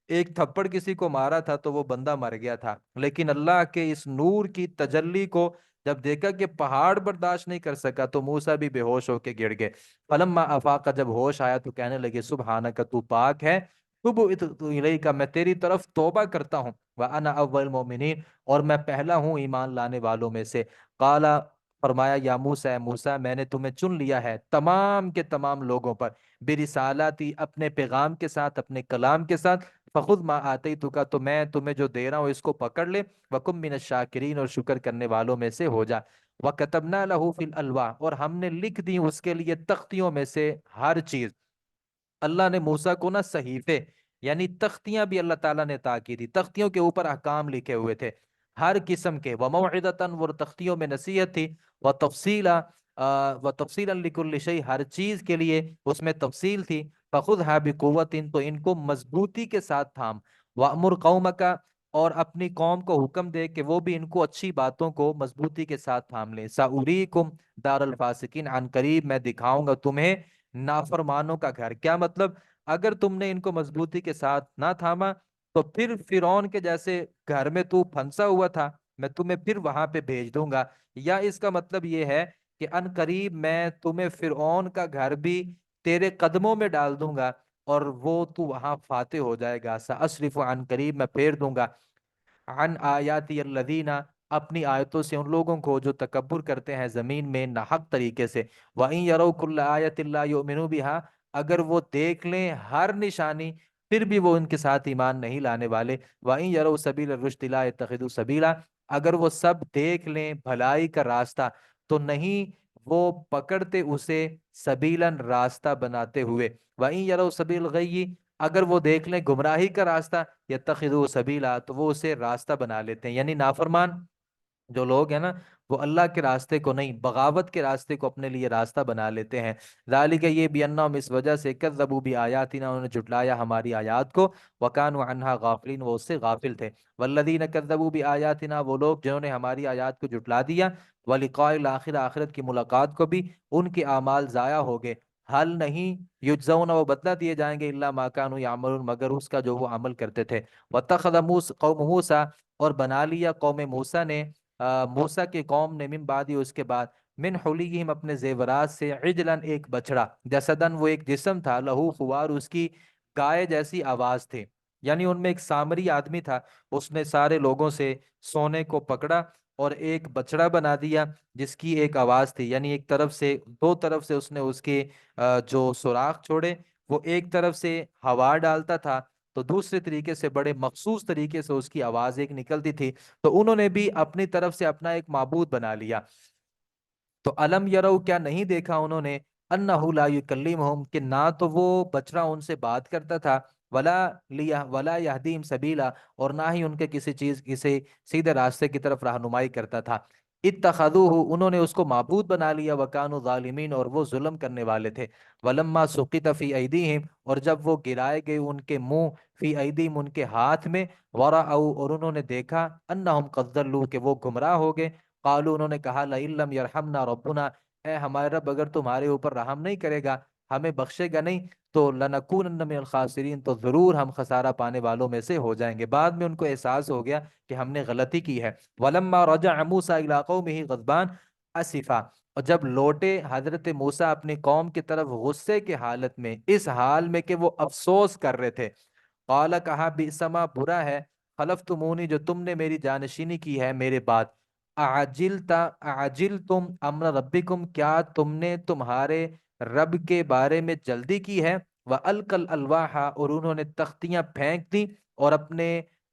ایک تھپڑ کسی کو مارا تھا تو وہ بندہ مر گیا تھا، لیکن اللہ کے اس نور کی تجلی کو جب دیکھا کہ پہاڑ برداشت نہیں کر سکا تو موسیٰ بھی بے ہوش ہو کے گر گئے۔ فلما افاق، جب ہوش آیا تو کہنے لگے سبحانک، تو پاک ہے، تبت الیک، میں تیری طرف توبہ کرتا ہوں، وانا اول المؤمنین، اور میں پہلا ہوں ایمان لانے والوں میں سے۔ قالا، فرمایا، یا موسیٰ، اے موسیٰ، میں نے تمہیں چن لیا ہے تمام کے تمام لوگوں پر، برسالاتی، اپنے پیغام کے ساتھ، اپنے کلام کے ساتھ، فخذ ما آتیتک، تو میں تمہیں جو دے رہا ہوں اس کو پکڑ لے، وکم من الشاکرین، اور شکر کرنے والوں میں سے ہو جا۔ وَكَتَبْنَا لَهُ فِي الْأَلْوَاحِ، اور ہم نے لکھ دی اس کے لیے تختیوں میں سے ہر چیز۔ اللہ نے موسیٰ کو نا صحیفے یعنی تختیاں بھی اللہ تعالیٰ نے عطا کی تھی، تختیوں کے اوپر احکام لکھے ہوئے تھے ہر قسم کے، وَمَوْعِظَةً، وہ تختیوں میں نصیحت تھی، وَتَفْصِيلًا، وَتَفْصِيلًا لِكُلِّ شَيْءٍ، ہر چیز کے لیے اس میں تفصیل تھی۔ فَخُذْهَا بِقُوَّةٍ، تو ان کو مضبوطی کے ساتھ تھام، وَأْمُرْ قَوْمَكَ، اور اپنی قوم کو حکم دے کہ وہ بھی ان کو اچھی باتوں کو مضبوطی کے ساتھ تھام لیں۔ سَأُرِيكُمْ دَارَ الْفَاسِقِينَ، عن قریب میں دکھاؤں گا تمہیں نافرمانوں کا گھر۔ کیا مطلب؟ اگر تم نے ان کو مضبوطی کے ساتھ نہ تھاما تو پھر فرعون کے جیسے گھر میں تو پھنسا ہوا تھا، میں تمہیں پھر وہاں پہ بھیج دوں گا۔ یا اس کا مطلب یہ ہے کہ ان قریب میں تمہیں فرعون کا گھر بھی تیرے قدموں میں ڈال دوں گا، اور وہ تو وہاں فاتح ہو جائے گا۔ سأصرف، عن قریب میں پھیر دوں گا، عن آیاتی الذین، اپنی آیتوں سے ان لوگوں کو جو تکبر کرتے ہیں زمین میں ناحق طریقے سے۔ وَإِن يَرَوْا كُلَّ آیَةٍ لَا يُؤْمِنُوا بِهَا، اگر وہ دیکھ لیں ہر نشانی پھر بھی وہ ان کے ساتھ ایمان نہیں لانے والے۔ وَإِن يَرَوْا سَبِيلَ الرُّشْدِ لَا يَتَّخِذُوا سَبِيلًا، اگر وہ سب دیکھ لیں بھلائی کا راستہ تو نہیں وہ پکڑتے اسے سبیلاً، راستہ بناتے ہوئے۔ وَإِن يَرَوْا سَبِيلَ الْغَيِّ، اگر وہ دیکھ لیں گمراہی کا راستہ، یتخذوا سبیلا، تو وہ اسے راستہ بنا لیتے ہیں۔ یعنی نافرمان جو لوگ ہیں نا، وہ اللہ کے راستے کو نہیں، بغاوت کے راستے کو اپنے لیے راستہ بنا لیتے ہیں۔ ذالک، یہ بینہم، اس وجہ سے، کذبوا بآیاتنا، انہوں نے جھٹلایا ہماری آیات کو، وکانوا عنہا غافلین، وہ اس سے غافل تھے۔ والذین کذبوا بآیاتنا، وہ لوگ جنہوں نے ہماری آیات کو جھٹلا دیا، ولقاء الآخرہ، آخرت کی ملاقات کو بھی، ان کے اعمال ضائع ہو گئے۔ حل نہیں، یجزون، وہ بدلہ دیے جائیں گے، الا ما کانوا یعملون، مگر اس کا جو وہ عمل کرتے تھے۔ واتخذ قوم موسیٰ، اور بنا لیا قوم موسیٰ نے، موسیٰ کی قوم نے، من بعد، اس کے بعد، من حلیہم، اپنے زیورات سے، عجلاً، ایک بچڑا، جسدن، وہ ایک جسم تھا، لہو خوار، اس کی گائے جیسی آواز تھی۔ یعنی ان میں ایک سامری آدمی تھا، اس نے سارے لوگوں سے سونے کو پکڑا اور ایک بچڑا بنا دیا جس کی ایک آواز تھی، یعنی ایک طرف سے، دو طرف سے اس نے اس کے جو سوراخ چھوڑے، وہ ایک طرف سے ہوا ڈالتا تھا تو دوسرے طریقے سے بڑے مخصوص طریقے سے اس کی آواز ایک نکلتی تھی، تو انہوں نے بھی اپنی طرف سے اپنا ایک معبود بنا لیا۔ تو علم یرو، کیا نہیں دیکھا انہوں نے، انہ لا یکلمہم، کہ نہ تو وہ بچڑا ان سے بات کرتا تھا، ولا یہدیم سبیلا، اور نہ ہی ان کے کسی چیز کسی سیدھے راستے کی طرف رہنمائی کرتا تھا۔ اتخذوہ، انہوں نے اس کو معبود بنا لیا، وکانوا ظالمین، اور وہ ظلم کرنے والے تھے۔ ولما سقط فی ایدیہم، اور جب وہ گرائے گئے ان کے منہ، فی ایدیہم، ان کے ہاتھ میں، ورأوا، اور انہوں نے دیکھا، انہم قد ضلوا، کہ وہ گمراہ ہو گئے، قالوا، انہوں نے کہا، لئن لم یرحمنا ربنا، اے ہمارے رب اگر تمہارے اوپر رحم نہیں کرے گا، ہمیں بخشے گا نہیں، تو لنکونن من الخاسرین، تو ضرور ہم خسارہ پانے والوں میں سے ہو جائیں گے۔ بعد میں ان کو احساس ہو گیا کہ ہم نے غلطی کی ہے۔ ولما رجع موسیٰ الی قومہ غضبان اسفا، اور جب لوٹے حضرت موسیٰ اپنی قوم کی طرف غصے کی حالت میں، اس حال میں کہ وہ افسوس کر رہے تھے، قال، کہا، بئس ما، برا ہے، خلفتمونی، جو تم نے میری جانشینی کی ہے میرے بعد، اعجلتم امر ربکم، کیا تم نے تمہارے رب کے بارے میں جلدی کی ہے، وَأَلْقَى الْأَلْوَاحَ، اور انہوں نے تختیاں پھینک دی اور اپنے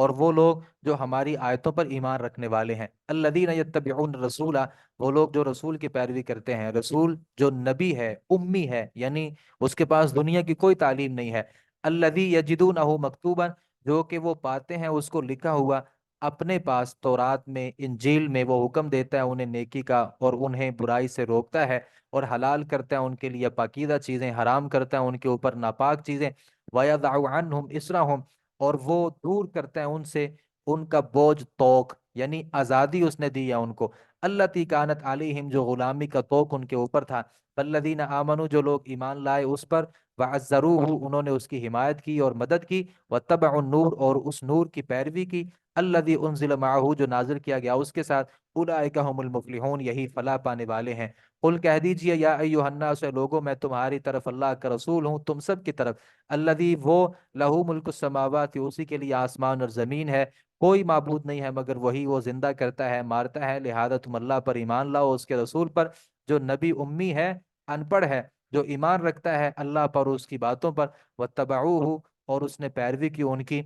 اور وہ لوگ جو ہماری آیتوں پر ایمان رکھنے والے ہیں، الذین یتبعون الرسول، وہ لوگ جو رسول کی پیروی کرتے ہیں، رسول جو نبی ہے، امی ہے، یعنی اس کے پاس دنیا کی کوئی تعلیم نہیں ہے، الذی یجدونہ مکتوبا، جو کہ وہ پاتے ہیں اس کو لکھا ہوا اپنے پاس تورات میں، انجیل میں، وہ حکم دیتا ہے انہیں نیکی کا اور انہیں برائی سے روکتا ہے، اور حلال کرتا ہے ان کے لیے پاکیزہ چیزیں، حرام کرتا ہے ان کے اوپر ناپاک چیزیں، وَيَضَعُ عَنْهُمْ إِصْرَهُمْ، اور وہ دور کرتا ہے ان سے ان کا بوجھ، توق، یعنی آزادی اس نے دی ہے ان کو، التی کانت علیہم، جو غلامی کا توق ان کے اوپر تھا، فالذین آمنوا، جو لوگ ایمان لائے اس پر، وعزروہ، انہوں نے اس کی حمایت کی اور مدد کی، واتبعوا النور، اور اس نور کی پیروی کی، الذی انزل معہ، جو نازل کیا گیا اس کے ساتھ، اولئک هم المفلحون، یہی فلاح پانے والے ہیں۔ قل کہہ دیجئے، یا ایھا الناس، لوگوں، میں تمہاری طرف اللہ کا رسول ہوں، تم سب کی طرف، الذی، وہ، لہ ملک السماوات، اسی کے لیے آسمان اور زمین ہے، کوئی معبود نہیں ہے مگر وہی، وہ زندہ کرتا ہے، مارتا ہے، لہذا تم اللہ پر ایمان لاؤ، اس کے رسول پر جو نبی امی ہے، ان پڑھ ہے، جو ایمان رکھتا ہے اللہ پر اور اس کی باتوں پر، واتبعوہ، اور اس نے پیروی کی ان کی،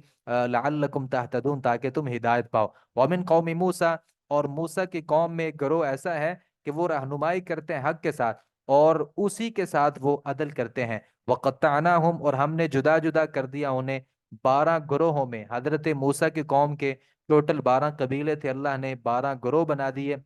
لعلکم تہتدون، تاکہ تم ہدایت پاؤ، ومن قوم موسیٰ، اور موسیٰ کی قوم میں ایک گروہ ایسا ہے کہ وہ رہنمائی کرتے ہیں حق کے ساتھ اور اسی کے ساتھ وہ عدل کرتے ہیں، وقطعناہم، اور ہم نے جدا جدا کر دیا انہیں 12 گروہوں میں، حضرت موسیٰ کی قوم کے ٹوٹل 12 قبیلے تھے، اللہ نے 12 گروہ بنا دیے،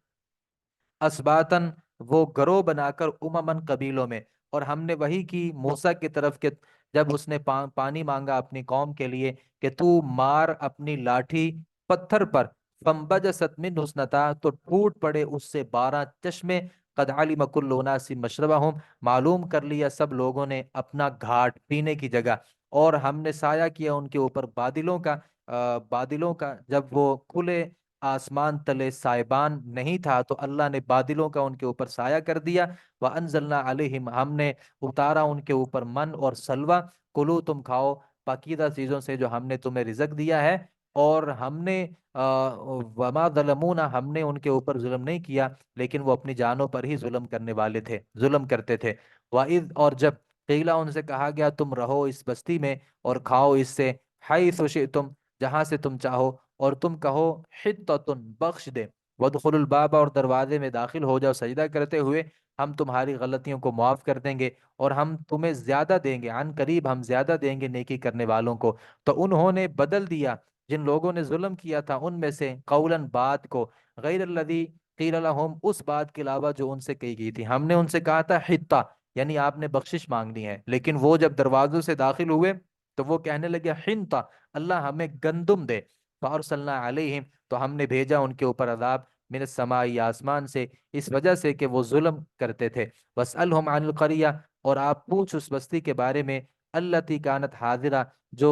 اسباتن، وہ گروہ بنا کر، اممن، قبیلوں میں، اور ہم نے وہی کی موسیٰ کی طرف کہ جب اس نے پانی مانگا اپنی قوم کے لیے کہ تو مار اپنی لاٹھی پتھر پر، فانبجست منہ اثنتا، تو ٹوٹ پڑے اس سے 12 چشمے، قد علم کل اناس مشربہم، معلوم کر لیا سب لوگوں نے اپنا گھاٹ، پینے کی جگہ، اور ہم نے سایہ کیا ان کے اوپر بادلوں کا، جب وہ کھلے آسمان تلے سائبان نہیں تھا تو اللہ نے بادلوں کا ان کے اوپر سایہ کر دیا، وَأَنزَلْنَا عَلَيْهِمْ، ہم نے اتارا ان کے اوپر من اور سلوہ، کلو، تم کھاؤ پاکیزہ چیزوں سے جو ہم نے تمہیں رزق دیا ہے، اور ہم نے وَمَا ظَلَمُونَا، ہم نے ان کے اوپر ظلم نہیں کیا لیکن وہ اپنی جانوں پر ہی ظلم کرنے والے تھے، ظلم کرتے تھے، وَإِذْ، اور جب قیلا، ان سے کہا گیا تم رہو اس بستی میں اور کھاؤ اس سے، حیث شئتم، جہاں سے تم چاہو، اور تم کہو حطۃ، بخش دے، وادخلوا الباب، اور دروازے میں داخل ہو جاؤ سجدہ کرتے ہوئے، ہم تمہاری غلطیوں کو معاف کر دیں گے اور ہم تمہیں زیادہ دیں گے، عن قریب ہم زیادہ دیں گے نیکی کرنے والوں کو، تو انہوں نے بدل دیا جن لوگوں نے ظلم کیا تھا ان میں سے، قولاً، بات کو، غیر الذی قیل لہم، اس بات کے علاوہ جو ان سے کہی گئی تھی، ہم نے ان سے کہا تھا حطہ، یعنی آپ نے بخشش مانگنی ہے، لیکن وہ جب دروازوں سے داخل ہوئے تو وہ کہنے لگے حنطہ، اللہ ہمیں گندم دے، فارسلنا علیہم، تو ہم نے بھیجا ان کے اوپر عذاب، من السماء، آسمان سے، اس وجہ سے کہ وہ ظلم کرتے تھے، واسألہم عن القریہ، اور آپ پوچھ اس بستی کے بارے میں، التی کانت حاضرہ، جو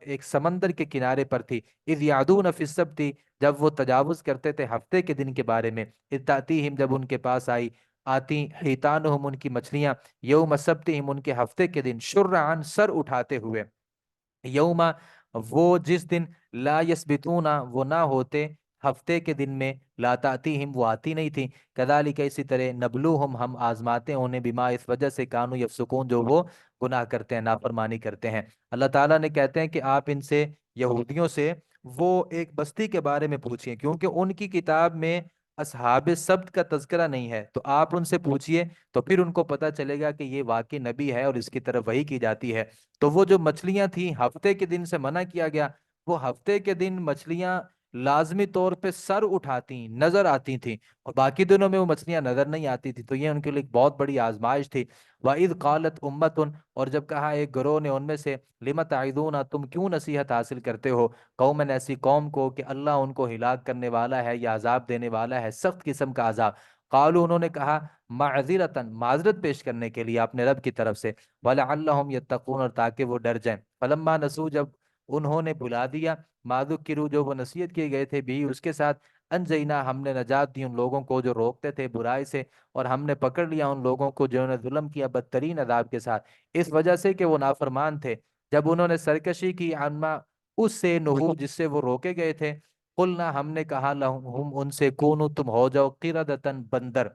ایک سمندر کے کنارے پر تھی، اذ یعدون فی السبت، جب وہ تجاوز کرتے تھے ہفتے کے دن کے بارے میں، اذ تأتیہم، جب ان کے پاس آتی حیتانہم، ان کی مچھلیاں، یوم سبتہم، ان کے ہفتے کے دن، شرعن، سر اٹھاتے ہوئے، یوم، وہ جس دن، لا یسبتون، وہ نہ ہوتے، ہفتے کے دن میں، لا تأتیہم، وہ آتی نہیں تھی، کذالک، اسی طرح، نبلوہم، ہم آزماتے ہیں انہیں، بما، اس وجہ سے، کانو یفسقون، جو وہ گناہ کرتے ہیں، نافرمانی کرتے ہیں، اللہ تعالیٰ نے کہتے ہیں کہ آپ ان سے، یہودیوں سے، وہ ایک بستی کے بارے میں پوچھیں کیونکہ ان کی کتاب میں اصحاب سبت کا تذکرہ نہیں ہے، تو آپ ان سے پوچھئے تو پھر ان کو پتہ چلے گا کہ یہ واقعی نبی ہے اور اس کی طرف وحی کی جاتی ہے، تو وہ جو مچھلیاں تھیں ہفتے کے دن سے منع کیا گیا، وہ ہفتے کے دن مچھلیاں لازمی طور پہ سر اٹھاتی نظر آتی تھیں، اور باقی دنوں میں وہ مچھلیاں نظر نہیں آتی تھی، تو یہ ان کے لیے ایک بہت بڑی آزمائش تھی، وَإِذْ قَالَتْ أُمَّةٌ، اور جب کہا ایک گروہ نے ان میں سے، لِمَ تَعِظُونَ، تم کیوں نصیحت حاصل کرتے ہو، قوماً، ایسی قوم کو کہ اللہ ان کو ہلاک کرنے والا ہے یا عذاب دینے والا ہے، سخت قسم کا عذاب، قالوا، انہوں نے کہا، معذرتاً، معذرت پیش کرنے کے لیے اپنے رب کی طرف سے، وَلَعَلَّهُمْ يَتَّقُونَ، اور تاکہ وہ ڈر جائیں، فَلَمَّا نَسُوا، جب انہوں نے بھلا دیا، ما ذکروا، جو وہ نصیحت کیے گئے تھے، بھی اس کے ساتھ، انجینا، ہم نے نجات دی ان لوگوں کو جو روکتے تھے برائی سے، اور ہم نے پکڑ لیا ان لوگوں کو جنہوں نے ظلم کیا بدترین عذاب کے ساتھ، اس وجہ سے کہ وہ نافرمان تھے، جب انہوں نے سرکشی کی، عما، اس سے، نہو، جس سے وہ روکے گئے تھے، قلنا، ہم نے کہا، لہم، ان سے، کونو، تم ہو جاؤ، قردۃ، بندر،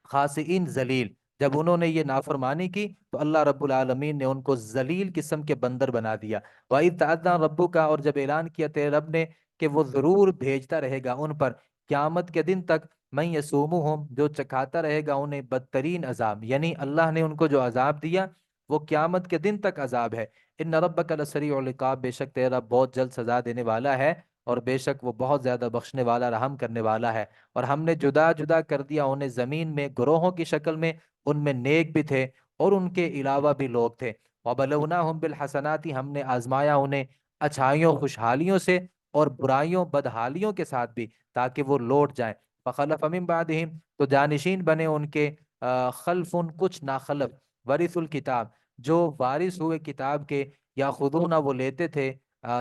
خاسئین، ذلیل، جب انہوں نے یہ نافرمانی کی تو اللہ رب العالمین نے ان کو ذلیل قسم کے بندر بنا دیا۔ وَإِذْ تَعَذَّنَ رَبُّكَ، اور جب اعلان کیا تیرے رب نے کہ وہ ضرور بھیجتا رہے گا ان پر قیامت کے دن تک، من یسومہم، جو چکھاتا رہے گا انہیں بدترین عذاب، یعنی اللہ نے ان کو جو عذاب دیا وہ قیامت کے دن تک عذاب ہے۔ ان ربک لسریع العقاب، بے شک تیرا بہت جلد سزا دینے والا ہے، اور بے شک وہ بہت زیادہ بخشنے والا رحم کرنے والا ہے۔ اور ہم نے جدا جدا کر دیا انہیں زمین میں گروہوں کی شکل میں، ان میں نیک بھی تھے اور ان کے علاوہ بھی لوگ تھے۔ وَبَلَوْنَاهُمْ بِالْحَسَنَاتِ، ہم نے آزمایا انہیں اچھائیوں خوشحالیوں سے اور برائیوں بدحالیوں کے ساتھ بھی، تاکہ وہ لوٹ جائیں۔ فَخَلَفَ مِن بَعْدِهِمْ، تو جانشین بنے ان کے خلفن، کچھ ناخلف، ورث الکتاب، جو وارث ہوئے کتاب کے، یا خودونہ، وہ لیتے تھے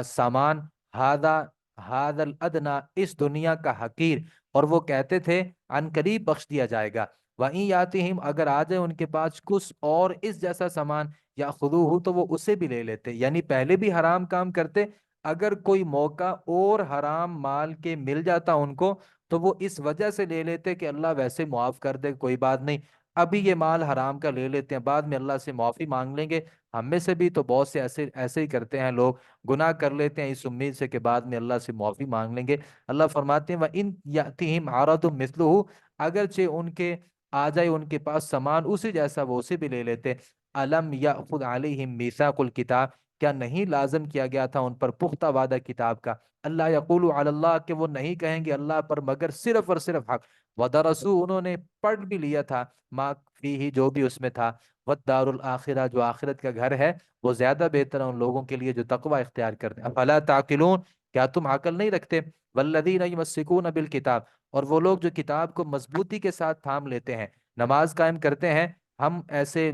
سامان، ہادہ ہاد الادنا، اس دنیا کا حقیر، اور وہ کہتے تھے عن قریب بخش دیا جائے گا۔ وہیں یاتہم، اگر آ جائے ان کے پاس کچھ اور اس جیسا سامان، یا خودو تو وہ اسے بھی لے لیتے، یعنی پہلے بھی حرام کام کرتے، اگر کوئی موقع اور حرام مال کے مل جاتا ان کو تو وہ اس وجہ سے لے لیتے کہ اللہ ویسے معاف کر دے، کوئی بات نہیں، ابھی یہ مال حرام کا لے لیتے ہیں، بعد میں اللہ سے معافی مانگ لیں گے۔ ہم میں سے بھی تو بہت سے ایسے ایسے ہی کرتے ہیں لوگ، گناہ کر لیتے ہیں اس امید سے کہ بعد میں اللہ سے معافی مانگ لیں گے۔ اللہ فرماتے ہیں وَإِن يَأْتِهِمْ عَرَضٌ مِثْلُهُ، اگرچہ ان کے آ جائے ان کے پاس سامان اسی جیسا، وہ اسے بھی لے لیتے۔ الم یأخذ علیہم میثاق الکتاب، کیا نہیں لازم کیا گیا تھا ان پر پختہ وعدہ کتاب کا، اللہ یقول علی اللہ، کہ وہ نہیں کہیں گے اللہ پر مگر صرف اور صرف حق، ودرسو، انہوں نے پڑھ بھی لیا تھا، ما فیہ، جو بھی اس میں تھا، والدار الآخرہ، جو آخرت کا گھر ہے وہ زیادہ بہتر ہے ان لوگوں کے لیے جو تقوی اختیار کرتے ہیں۔ افلا تعقلون، کیا تم عقل نہیں رکھتے؟ والذین یمسکون بالکتاب، اور وہ لوگ جو کتاب کو مضبوطی کے ساتھ تھام لیتے ہیں، نماز قائم کرتے ہیں۔ ہم ایسے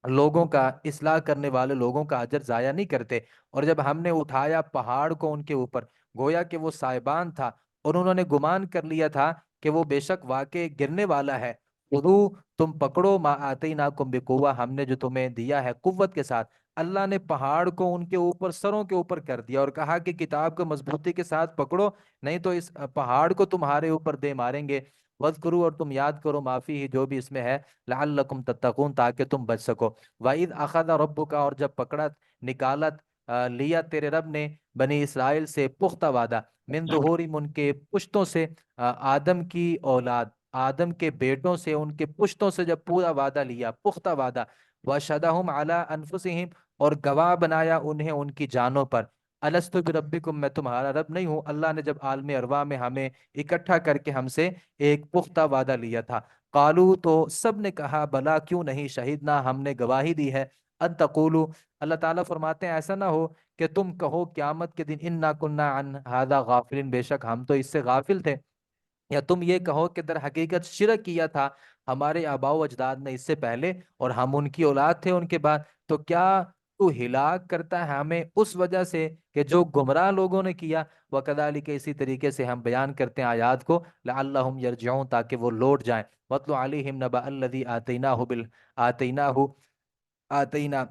لوگوں کا، اصلاح کرنے والے لوگوں کا اجر ضائع نہیں کرتے۔ اور جب ہم نے اٹھایا پہاڑ کو ان کے اوپر، گویا کہ وہ سائبان تھا، اور انہوں نے گمان کر لیا تھا کہ وہ بے شک واقع گرنے والا ہے، خذو، تم پکڑو، ما آتیناکم بقوہ، ہم نے جو تمہیں دیا ہے قوت کے ساتھ۔ اللہ نے پہاڑ کو ان کے اوپر، سروں کے اوپر کر دیا، اور کہا کہ کتاب کو مضبوطی کے ساتھ پکڑو، نہیں تو اس پہاڑ کو تمہارے اوپر دے ماریں گے۔ وَاذْكُرُوا، اور تم یاد کرو، معافی ہی، جو بھی اس میں ہے، لعلکم تتقون، تاکہ تم بچ سکو۔ وَإِذْ أَخَذَ رَبُّكَ، اور جب پکڑا، نکالت لیا تیرے رب نے بنی اسرائیل سے پختہ وعدہ، من ظہورہم، ان کے پشتوں سے، آدم کی اولاد، آدم کے بیٹوں سے، ان کے پشتوں سے جب پورا وعدہ لیا، پختہ وعدہ، وَشَهَدَهُمْ عَلَىٰ أَنفُسِهِمْ، اور گواہ بنایا انہیں ان کی جانوں پر، الست بربکم، میں تمہارا رب نہیں ہوں۔ اللہ نے جب عالم ارواح میں ہمیں اکٹھا کر کے ہم سے ایک پختہ وعدہ لیا تھا، قالو، تو سب نے کہا، بلا، کیوں نہیں، شہیدنا، ہم نے گواہی دی ہے، ان تقولو، اللہ تعالیٰ فرماتے ہیں ایسا نہ ہو کہ تم کہو قیامت کے دن، انا کننا عن ھذا غافلین، بے شک ہم تو اس سے غافل تھے، یا تم یہ کہو کہ در حقیقت شرک کیا تھا ہمارے آباء و اجداد نے اس سے پہلے، اور ہم ان کی اولاد تھے ان کے بعد، تو کیا تو ہلاک کرتا ہے ہمیں اس وجہ سے کہ جو گمراہ لوگوں نے کیا۔ وَكَذَلِكَ، اسی طریقے سے ہم بیان کرتے ہیں آیات کو، لعلہم یرجعون، تاکہ وہ لوٹ جائیں۔ وَاتْلُ عَلَيْهِمْ نَبَأَ الَّذِي آتَيْنَا،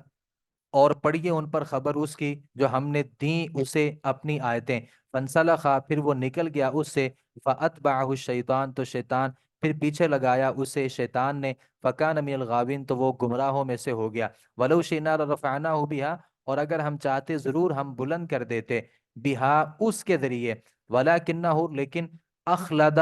اور پڑھیے ان پر خبر اس کی جو ہم نے دیں اسے اپنی آیتیں، فَانْسَلَخَ، پھر وہ نکل گیا اس سے، فَأَتْبَعَهُ الشَّيْطَانُ، تو شیطان پھر پیچھے لگایا اسے شیطان نے، فَكَانَ مِنَ الْغَاوِينَ، تو وہ گمراہوں میں سے ہو گیا۔ وَلَوْ شِئْنَا لَرَفَعْنَاهُ بِهَا، اور اگر ہم چاہتے ضرور ہم بلند کر دیتے، بِهَا، اس کے ذریعے، وَلَكِنَّهُ، لیکن، أَخْلَدَ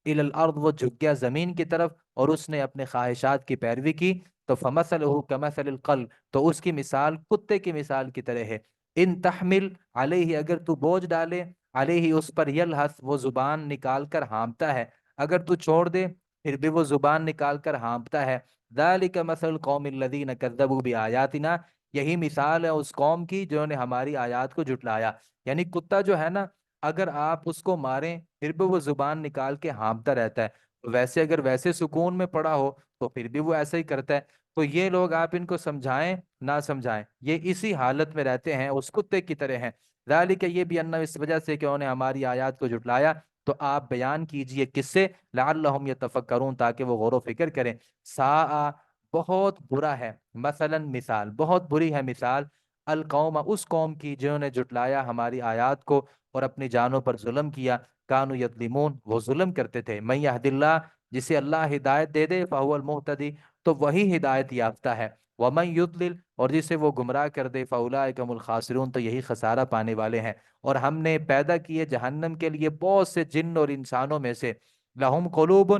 إِلَى الْأَرْضِ، وہ جھک گیا زمین کی طرف، اور اس نے اپنے خواہشات کی پیروی کی، تو فَمَثَلُهُ كَمَثَلِ الْقَلْبِ، تو اس کی مثال کتے کی مثال کی طرح ہے۔ ان تحمل علیہ، اگر تو بوجھ ڈالے، علیہ اس پر، یلحس، وہ زبان نکال کر ہانپتا ہے، اگر تو چھوڑ دے پھر بھی وہ زبان نکال کر ہانپتا ہے۔ ذالک مثل القوم الذین کذبوا بآیاتنا، یہی مثال ہے اس قوم کی جنہوں نے ہماری آیات کو جھٹلایا۔ یعنی کتا جو ہے نا، اگر آپ اس کو ماریں پھر بھی وہ زبان نکال کے ہانپتا رہتا ہے، ویسے اگر ویسے سکون میں پڑا ہو تو پھر بھی وہ ایسا ہی کرتا ہے۔ تو یہ لوگ، آپ ان کو سمجھائیں نہ سمجھائیں، یہ اسی حالت میں رہتے ہیں، اس کتے کی طرح ہیں۔ ذالک، یہ بھی، ان، اس وجہ سے کہ انہوں نے ہماری آیات کو جھٹلایا، تو آپ بیان کیجئے کس سے، لعلہم یتفکرون، تاکہ وہ غور و فکر کریں۔ ساء، بہت برا ہے، مثلا مثال، بہت بری ہے مثال، القوم، اس قوم کی جنہوں نے جھٹلایا ہماری آیات کو اور اپنی جانوں پر ظلم کیا، کانوا یظلمون، وہ ظلم کرتے تھے۔ من یہد اللہ، جسے اللہ ہدایت دے دے فہو المہتدی، تو وہی ہدایت یافتہ ہے، ومن یضلل، اور جسے وہ گمراہ کر دے فاولئک هم الخاسرون، تو یہی خسارہ پانے والے ہیں۔ اور ہم نے پیدا کیے جہنم کے لیے بہت سے جن اور انسانوں میں سے، لہم قلوب،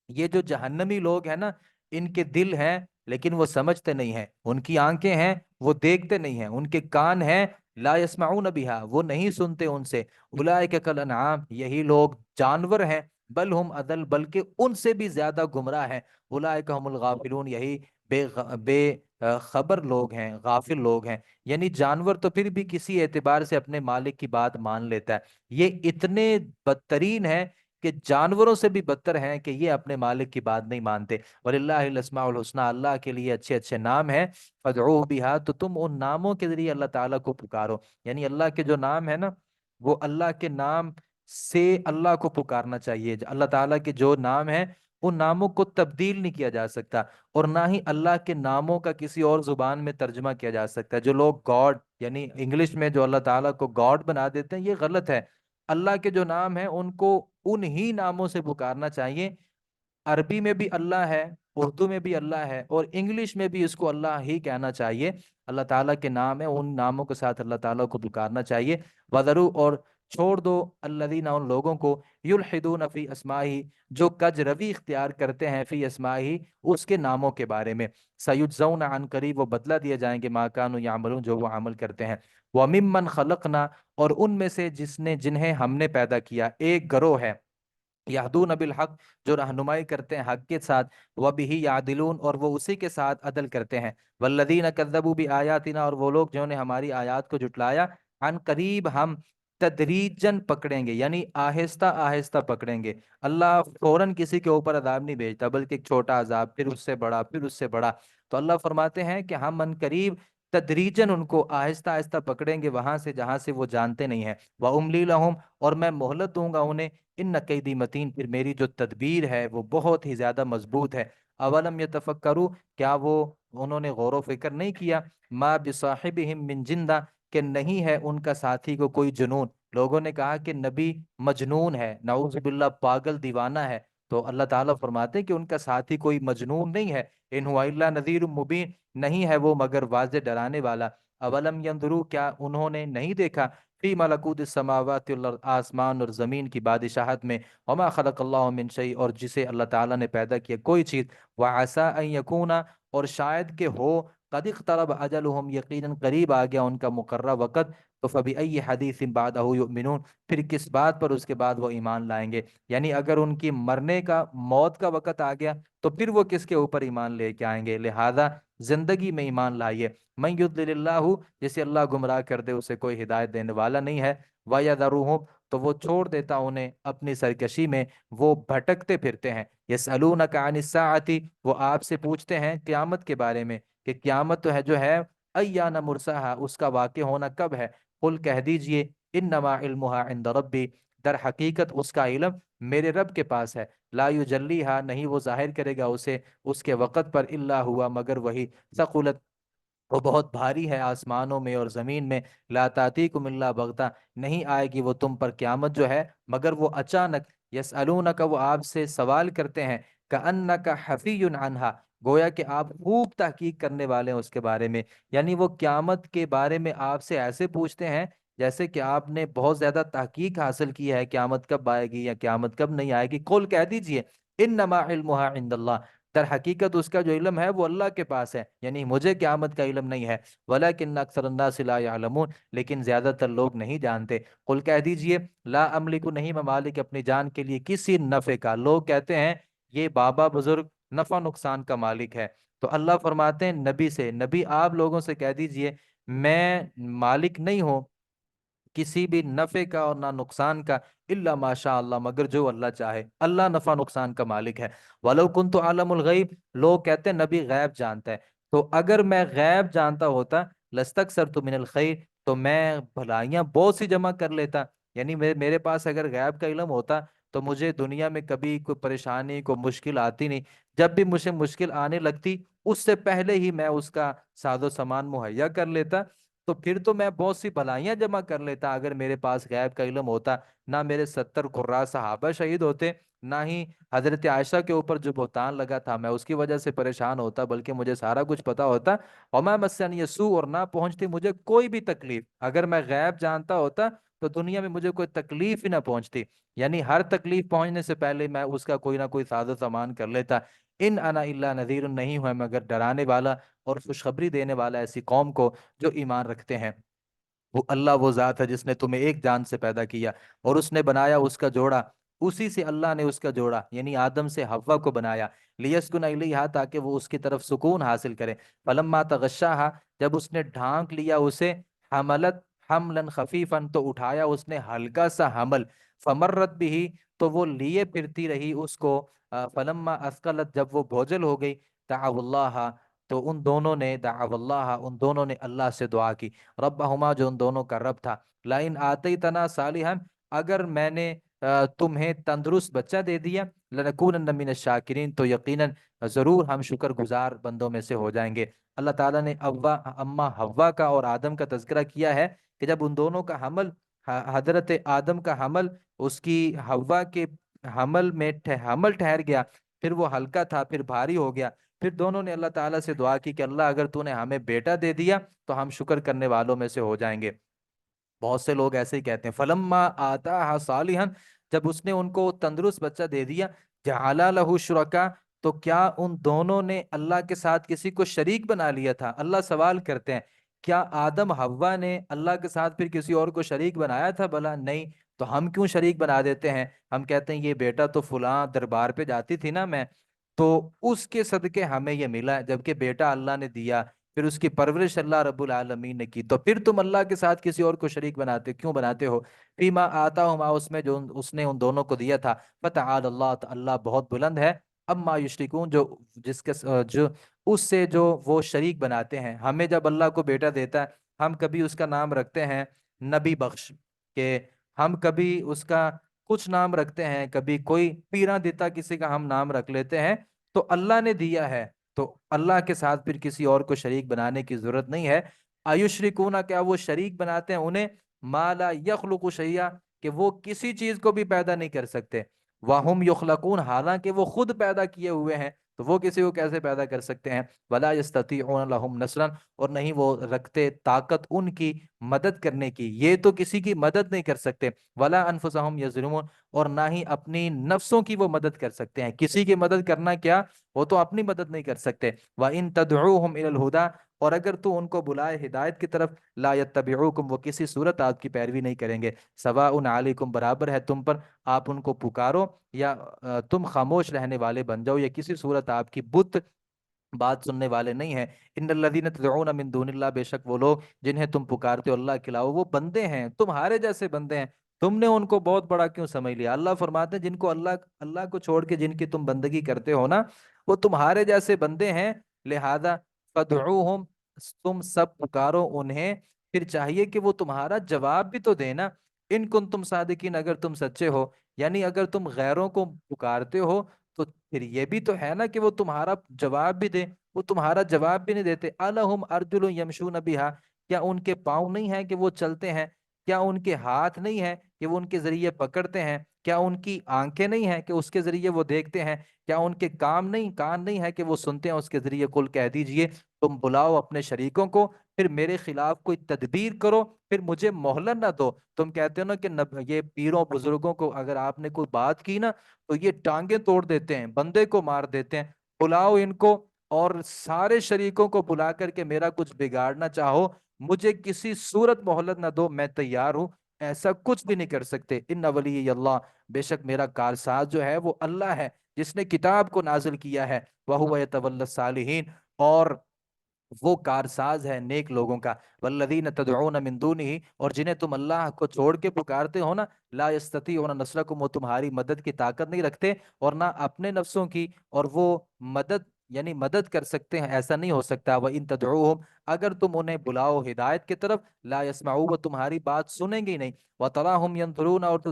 یہ جو جہنمی لوگ ہیں نا، ان کے دل ہیں لیکن وہ سمجھتے نہیں ہیں، ان کی آنکھیں ہیں وہ دیکھتے نہیں ہیں، ان کے کان ہیں لا یسمعون بہا، وہ نہیں سنتے ان سے، اولئک کالانعام، یہی لوگ جانور ہیں، بل ہم اضل، بلکہ ان سے بھی زیادہ گمراہ ہیں، اولئک هم الغافلون، یہی بے خبر لوگ ہیں، غافل لوگ ہیں۔ یعنی جانور تو پھر بھی کسی اعتبار سے اپنے مالک کی بات مان لیتا ہے، یہ اتنے بدترین ہیں کہ جانوروں سے بھی بدتر ہیں کہ یہ اپنے مالک کی بات نہیں مانتے۔ وَلِلَّهِ الْأَسْمَاءُ الْحُسْنَى، اللہ کے لیے اچھے اچھے نام ہیں، فَادْعُوهُ بِهَا، تو تم ان ناموں کے ذریعے اللہ تعالیٰ کو پکارو، یعنی اللہ کے جو نام ہے نا، وہ اللہ کے نام سے اللہ کو پکارنا چاہیے۔ اللہ تعالیٰ کے جو نام ہیں ان ناموں کو تبدیل نہیں کیا جا سکتا، اور نہ ہی اللہ کے ناموں کا کسی اور زبان میں ترجمہ کیا جا سکتا ہے۔ جو لوگ گاڈ یعنی انگلش میں جو اللہ تعالیٰ کو گاڈ بنا دیتے ہیں، یہ غلط ہے۔ اللہ کے جو نام ہیں ان کو انہی ناموں سے پکارنا چاہیے۔ عربی میں بھی اللہ ہے، اردو میں بھی اللہ ہے، اور انگلش میں بھی اس کو اللہ ہی کہنا چاہیے۔ اللہ تعالیٰ کے نام ہے، ان ناموں کے ساتھ اللہ تعالیٰ کو پکارنا چاہیے۔ وَذَرُوا، اور چھوڑ دو، الذین، ان لوگوں کو، یلحدون فی اسمائی، جو کج روی اختیار کرتے ہیں، فی اسمائی، اس کے ناموں کے بارے میں، سیجزون، عن قریب وہ بدلہ دیے جائیں گے، ما کانوا یعملون، جو وہ عمل کرتے ہیں۔ وَمِمَّنْ خَلَقْنَا، اور ان میں سے جنہیں ہم نے پیدا کیا، ایک گروہ ہے، یہدون بالحق، جو رہنمائی کرتے ہیں حق کے ساتھ، وبہ یعدلون، اور وہ اسی کے ساتھ عدل کرتے ہیں، والذین کذبوا بآیاتنا، اور وہ لوگ جنہوں نے ہماری آیات کو جھٹلایا، عن قریب، ہم تدریجن پکڑیں گے، یعنی آہستہ آہستہ پکڑیں گے۔ اللہ فوراً کسی کے اوپر عذاب نہیں بھیجتا، بلکہ ایک چھوٹا عذاب، پھر اس سے بڑا، پھر اس سے بڑا۔ تو اللہ فرماتے ہیں کہ ہم ان قریب تدریجن ان کو آہستہ آہستہ پکڑیں گے، وہاں سے جہاں سے وہ جانتے نہیں ہیں، وَأُمْلِي لَهُمْ، اور میں مہلت دوں گا انہیں، ان قیدی متین، پھر میری جو تدبیر ہے وہ بہت ہی زیادہ مضبوط ہے۔ اولم یتفکروا، کیا وہ انہوں نے غور و فکر نہیں کیا، ما بصاحبہم من جندہ، کہ نہیں ہے ان کا ساتھی کو کوئی جنون۔ لوگوں نے کہا کہ نبی مجنون ہے، نعوذ باللہ، پاگل دیوانہ ہے، تو اللہ تعالیٰ فرماتے ہیں کہ ان کا ساتھی کوئی مجنون نہیں ہے، ان ہوا الا نذیر مبین، نہیں ہے وہ مگر واضح ڈرانے والا۔ اولم ینظروا، کیا انہوں نے نہیں دیکھا، فی ملکوت السماوات والارض، آسمان اور زمین کی بادشاہت میں، وما خلق اللہ من شیء، اور جسے اللہ تعالیٰ نے پیدا کیا کوئی چیز، وعسى ان یکون، اور شاید کہ ہو، قد اقترب اجلہم، یقیناً قریب آ گیا ان کا مقررہ وقت، تو فبأی حدیث بعدہ یؤمنون، پھر کس بات پر اس کے بعد وہ ایمان لائیں گے۔ یعنی اگر ان کی مرنے کا، موت کا وقت آ گیا تو پھر وہ کس کے اوپر ایمان لے کے آئیں گے، لہذا زندگی میں ایمان لائیے۔ من یضلل اللہ، جسے اللہ گمراہ کر دے اسے کوئی ہدایت دینے والا نہیں ہے، وَيَذَرُهُمْ، تو وہ چھوڑ دیتا انہیں اپنی سرکشی میں، وہ بھٹکتے پھرتے ہیں۔ یسألونک عن الساعۃ، وہ آپ سے پوچھتے ہیں قیامت کے بارے میں، کہ قیامت تو ہے جو ہے، ایان مرساہا، اس کا واقع ہونا کب ہے، قل کہہ دیجئے، انما علمها عند ربی، در حقیقت اس کا علم میرے رب کے پاس ہے، لا یجلیہا، نہیں وہ ظاہر کرے گا اسے اس کے وقت پر، الا ہوا، مگر وہی، ثقلت، وہ بہت بھاری ہے آسمانوں میں اور زمین میں، لا تاتیکم الا بغتہ، نہیں آئے گی وہ تم پر قیامت جو ہے مگر وہ اچانک۔ یسألونک، وہ آپ سے سوال کرتے ہیں، کأنک حفی عنہا، گویا کہ آپ خوب تحقیق کرنے والے ہیں اس کے بارے میں، یعنی وہ قیامت کے بارے میں آپ سے ایسے پوچھتے ہیں جیسے کہ آپ نے بہت زیادہ تحقیق حاصل کی ہے، قیامت کب آئے گی یا قیامت کب نہیں آئے گی۔ قل، کہہ دیجئے، انما علمها عند اللہ، در حقیقت اس کا جو علم ہے وہ اللہ کے پاس ہے، یعنی مجھے قیامت کا علم نہیں ہے، ولیکن اکثر الناس لا یعلمون، لیکن زیادہ تر لوگ نہیں جانتے۔ قل، کہہ دیجئے، لا املک، نہیں میں مالک اپنی جان کے لیے کسی نفع کا، لوگ کہتے ہیں یہ بابا بزرگ نفع نقصان کا مالک ہے، تو اللہ فرماتے ہیں نبی سے، نبی آپ لوگوں سے کہہ دیجئے میں مالک نہیں ہوں کسی بھی نفع کا اور نہ نقصان کا، الا ماشاء اللہ، مگر جو اللہ چاہے، اللہ نفع نقصان کا مالک ہے۔ ولو کنت عالم الغیب، لوگ کہتے ہیں نبی غیب جانتا ہے، تو اگر میں غیب جانتا ہوتا، لستکثرت من الخیر، تو میں بھلائیاں بہت سی جمع کر لیتا، یعنی میرے پاس اگر غیب کا علم ہوتا تو مجھے دنیا میں کبھی کوئی پریشانی، کوئی مشکل آتی نہیں، جب بھی مجھے مشکل آنے لگتی اس سے پہلے ہی میں اس کا ساز و سامان مہیا کر لیتا۔ تو پھر تو میں بہت سی بلائیاں جمع کر لیتا اگر میرے پاس غیب کا علم ہوتا، نہ میرے 70 قرا صحابہ شہید ہوتے، نہ ہی حضرت عائشہ کے اوپر جو بہتان لگا تھا میں اس کی وجہ سے پریشان ہوتا، بلکہ مجھے سارا کچھ پتا ہوتا۔ وما مسنی السوء، اور نہ پہنچتی مجھے کوئی بھی تکلیف، اگر میں غیب جانتا ہوتا تو دنیا میں مجھے کوئی تکلیف ہی نہ پہنچتی، یعنی ہر تکلیف پہنچنے سے پہلے میں اس کا کوئی نہ کوئی ساز و سامان کر لیتا۔ ان انا الا نذیر، نہیں ہوا مگر ڈرانے والا اور خوشخبری دینے والا ایسی قوم کو جو ایمان رکھتے ہیں۔ وہ اللہ وہ ذات ہے جس نے تمہیں ایک جان سے پیدا کیا اور اس نے بنایا اس کا جوڑا، اسی سے اللہ نے اس کا جوڑا یعنی آدم سے حوا کو بنایا، لیسکن الیہا، تاکہ وہ اس کی طرف سکون حاصل کرے۔ فلما تغشاہا، جب اس نے ڈھانک لیا اسے، حملت حملا خفیفا، تو اٹھایا اس نے ہلکا سا حمل، فمرت بھی، تو وہ لیے پھرتی رہی اس کو، فلما اثقلت، جب وہ بوجھل ہو گئی، دعوا اللہ، تو دعوا اللہ، ان دونوں نے اللہ سے دعا کی، ربہما، جو ان دونوں کا رب تھا، لئن آتیتنا صالحا، اگر میں نے تمہیں تندرست بچہ دے دیا، لنکونن من الشاکرین، تو یقیناً ضرور ہم شکر گزار بندوں میں سے ہو جائیں گے۔ اللہ تعالیٰ نے اما حوا کا اور آدم کا تذکرہ کیا ہے کہ جب ان دونوں کا حمل، حضرت آدم کا حمل اس کی حوا کے حمل میں حمل ٹھہر گیا، پھر وہ ہلکا تھا پھر بھاری ہو گیا، پھر دونوں نے اللہ تعالیٰ سے دعا کی کہ اللہ اگر تو نے ہمیں بیٹا دے دیا تو ہم شکر کرنے والوں میں سے ہو جائیں گے۔ بہت سے لوگ ایسے ہی کہتے ہیں، فلما آتاہا صالحا، جب اس نے ان کو تندرست بچہ دے دیا، جعلا لہ شرکا، تو کیا ان دونوں نے اللہ کے ساتھ کسی کو شریک بنا لیا تھا؟ اللہ سوال کرتے ہیں کیا آدم حوا نے اللہ کے ساتھ پھر کسی اور کو شریک بنایا تھا؟ بھلا نہیں، تو ہم کیوں شریک بنا دیتے ہیں؟ ہم کہتے ہیں یہ بیٹا تو فلاں دربار پہ جاتی تھی نا میں، تو اس کے صدقے ہمیں یہ ملا، جبکہ بیٹا اللہ نے دیا، پھر اس کی پرورش اللہ رب العالمین نے کی، تو پھر تم اللہ کے ساتھ کسی اور کو شریک کیوں بناتے ہو؟ فیما آتاہما، اس میں جو اس نے ان دونوں کو دیا تھا، فتعال اللہ، تو اللہ بہت بلند ہے، اما یشرکون، جس کے جو اس سے جو وہ شریک بناتے ہیں۔ ہمیں جب اللہ کو بیٹا دیتا ہے، ہم کبھی اس کا نام رکھتے ہیں نبی بخش، کہ ہم کبھی اس کا کچھ نام رکھتے ہیں، کبھی کوئی پیرا دیتا کسی کا ہم نام رکھ لیتے ہیں، تو اللہ نے دیا ہے تو اللہ کے ساتھ پھر کسی اور کو شریک بنانے کی ضرورت نہیں ہے۔ ایشرکون، کیا وہ شریک بناتے ہیں انہیں، ما لا یخلق شیئا، کہ وہ کسی چیز کو بھی پیدا نہیں کر سکتے، وہم یخلقون، حالانکہ وہ خود پیدا کیے ہوئے ہیں، تو وہ کسی کو کیسے پیدا کر سکتے ہیں؟ ولا یستطیعون لهم نصرا، اور نہیں وہ رکھتے طاقت ان کی مدد کرنے کی، یہ تو کسی کی مدد نہیں کر سکتے، ولا انفسهم یظلمون، اور نہ ہی اپنی نفسوں کی وہ مدد کر سکتے ہیں، کسی کی مدد کرنا کیا، وہ تو اپنی مدد نہیں کر سکتے۔ وَإِن تَدْعُوهُمْ إِلَى الْهُدَىٰ، اور اگر تو ان کو بلائے ہدایت کی طرف، لا يتبعوکم، وہ کسی صورت آپ کی پیروی نہیں کریں گے، سواء علیکم، برابر ہے تم پر، آپ ان کو پکارو یا تم خاموش رہنے والے بن جاؤ، یا کسی صورت آپ کی بت بات سننے والے نہیں ہیں۔ ان الذین تدعون من دون اللہ، بے شک وہ لوگ جنہیں تم پکارتے ہو اللہ کے علاوہ، وہ بندے ہیں، تمہارے جیسے بندے ہیں، تم نے ان کو بہت بڑا کیوں سمجھ لیا؟ اللہ فرماتے ہیں جن کو اللہ کو چھوڑ کے جن کی تم بندگی کرتے ہو نا، وہ تمہارے جیسے بندے ہیں، لہذا فدعوہم، تم سب پکارو انہیں، پھر چاہیے کہ وہ تمہارا جواب بھی تو دینا، ان کن تم صادقین، اگر تم سچے ہو، یعنی اگر تم غیروں کو پکارتے ہو تو پھر یہ بھی تو ہے نا کہ وہ تمہارا جواب بھی دے، وہ تمہارا جواب بھی نہیں دیتے۔ الہم ارجل یمشون بہا، کیا ان کے پاؤں نہیں ہیں کہ وہ چلتے ہیں؟ کیا ان کے ہاتھ نہیں ہیں کہ وہ ان کے ذریعے پکڑتے ہیں؟ کیا ان کی آنکھیں نہیں ہیں کہ اس کے ذریعے وہ دیکھتے ہیں؟ کیا ان کے کان نہیں ہے کہ وہ سنتے ہیں اس کے ذریعے؟ قل، کہہ دیجئے، تم بلاؤ اپنے شریکوں کو، پھر میرے خلاف کوئی تدبیر کرو، پھر مجھے مہلت نہ دو۔ تم کہتے ہو نا کہ یہ پیروں بزرگوں کو اگر آپ نے کوئی بات کی نا تو یہ ٹانگیں توڑ دیتے ہیں، بندے کو مار دیتے ہیں، بلاؤ ان کو، اور سارے شریکوں کو بلا کر کے میرا کچھ بگاڑنا چاہو، مجھے کسی صورت مہلت نہ دو، میں تیار ہوں، ایسا کچھ بھی نہیں کر سکتے۔ ان ولی اللہ، بے شک میرا کارساز جو ہے وہ اللہ ہے جس نے کتاب کو نازل کیا ہے، وَهُوَ يَتَوَلَّى الصَّالِحِينَ، اور وہ کارساز ہے نیک لوگوں کا۔ والذین تدعون من دونہ، اور جنہیں تم اللہ کو چھوڑ کے پکارتے ہو نا، لا یستطیعون نصرکم، وہ تمہاری مدد کی طاقت نہیں رکھتے اور نہ اپنے نفسوں کی، اور وہ مدد یعنی مدد کر سکتے ہیں، ایسا نہیں ہو سکتا۔ وَإِن تدعوہم، اگر تم انہیں بلاؤ ہدایت کی طرف، لا یسمعوا، وہ تمہاری بات سنیں گے ہی نہیں۔ وَتَرَاهُمْ يَنظُرُونَ، اور تو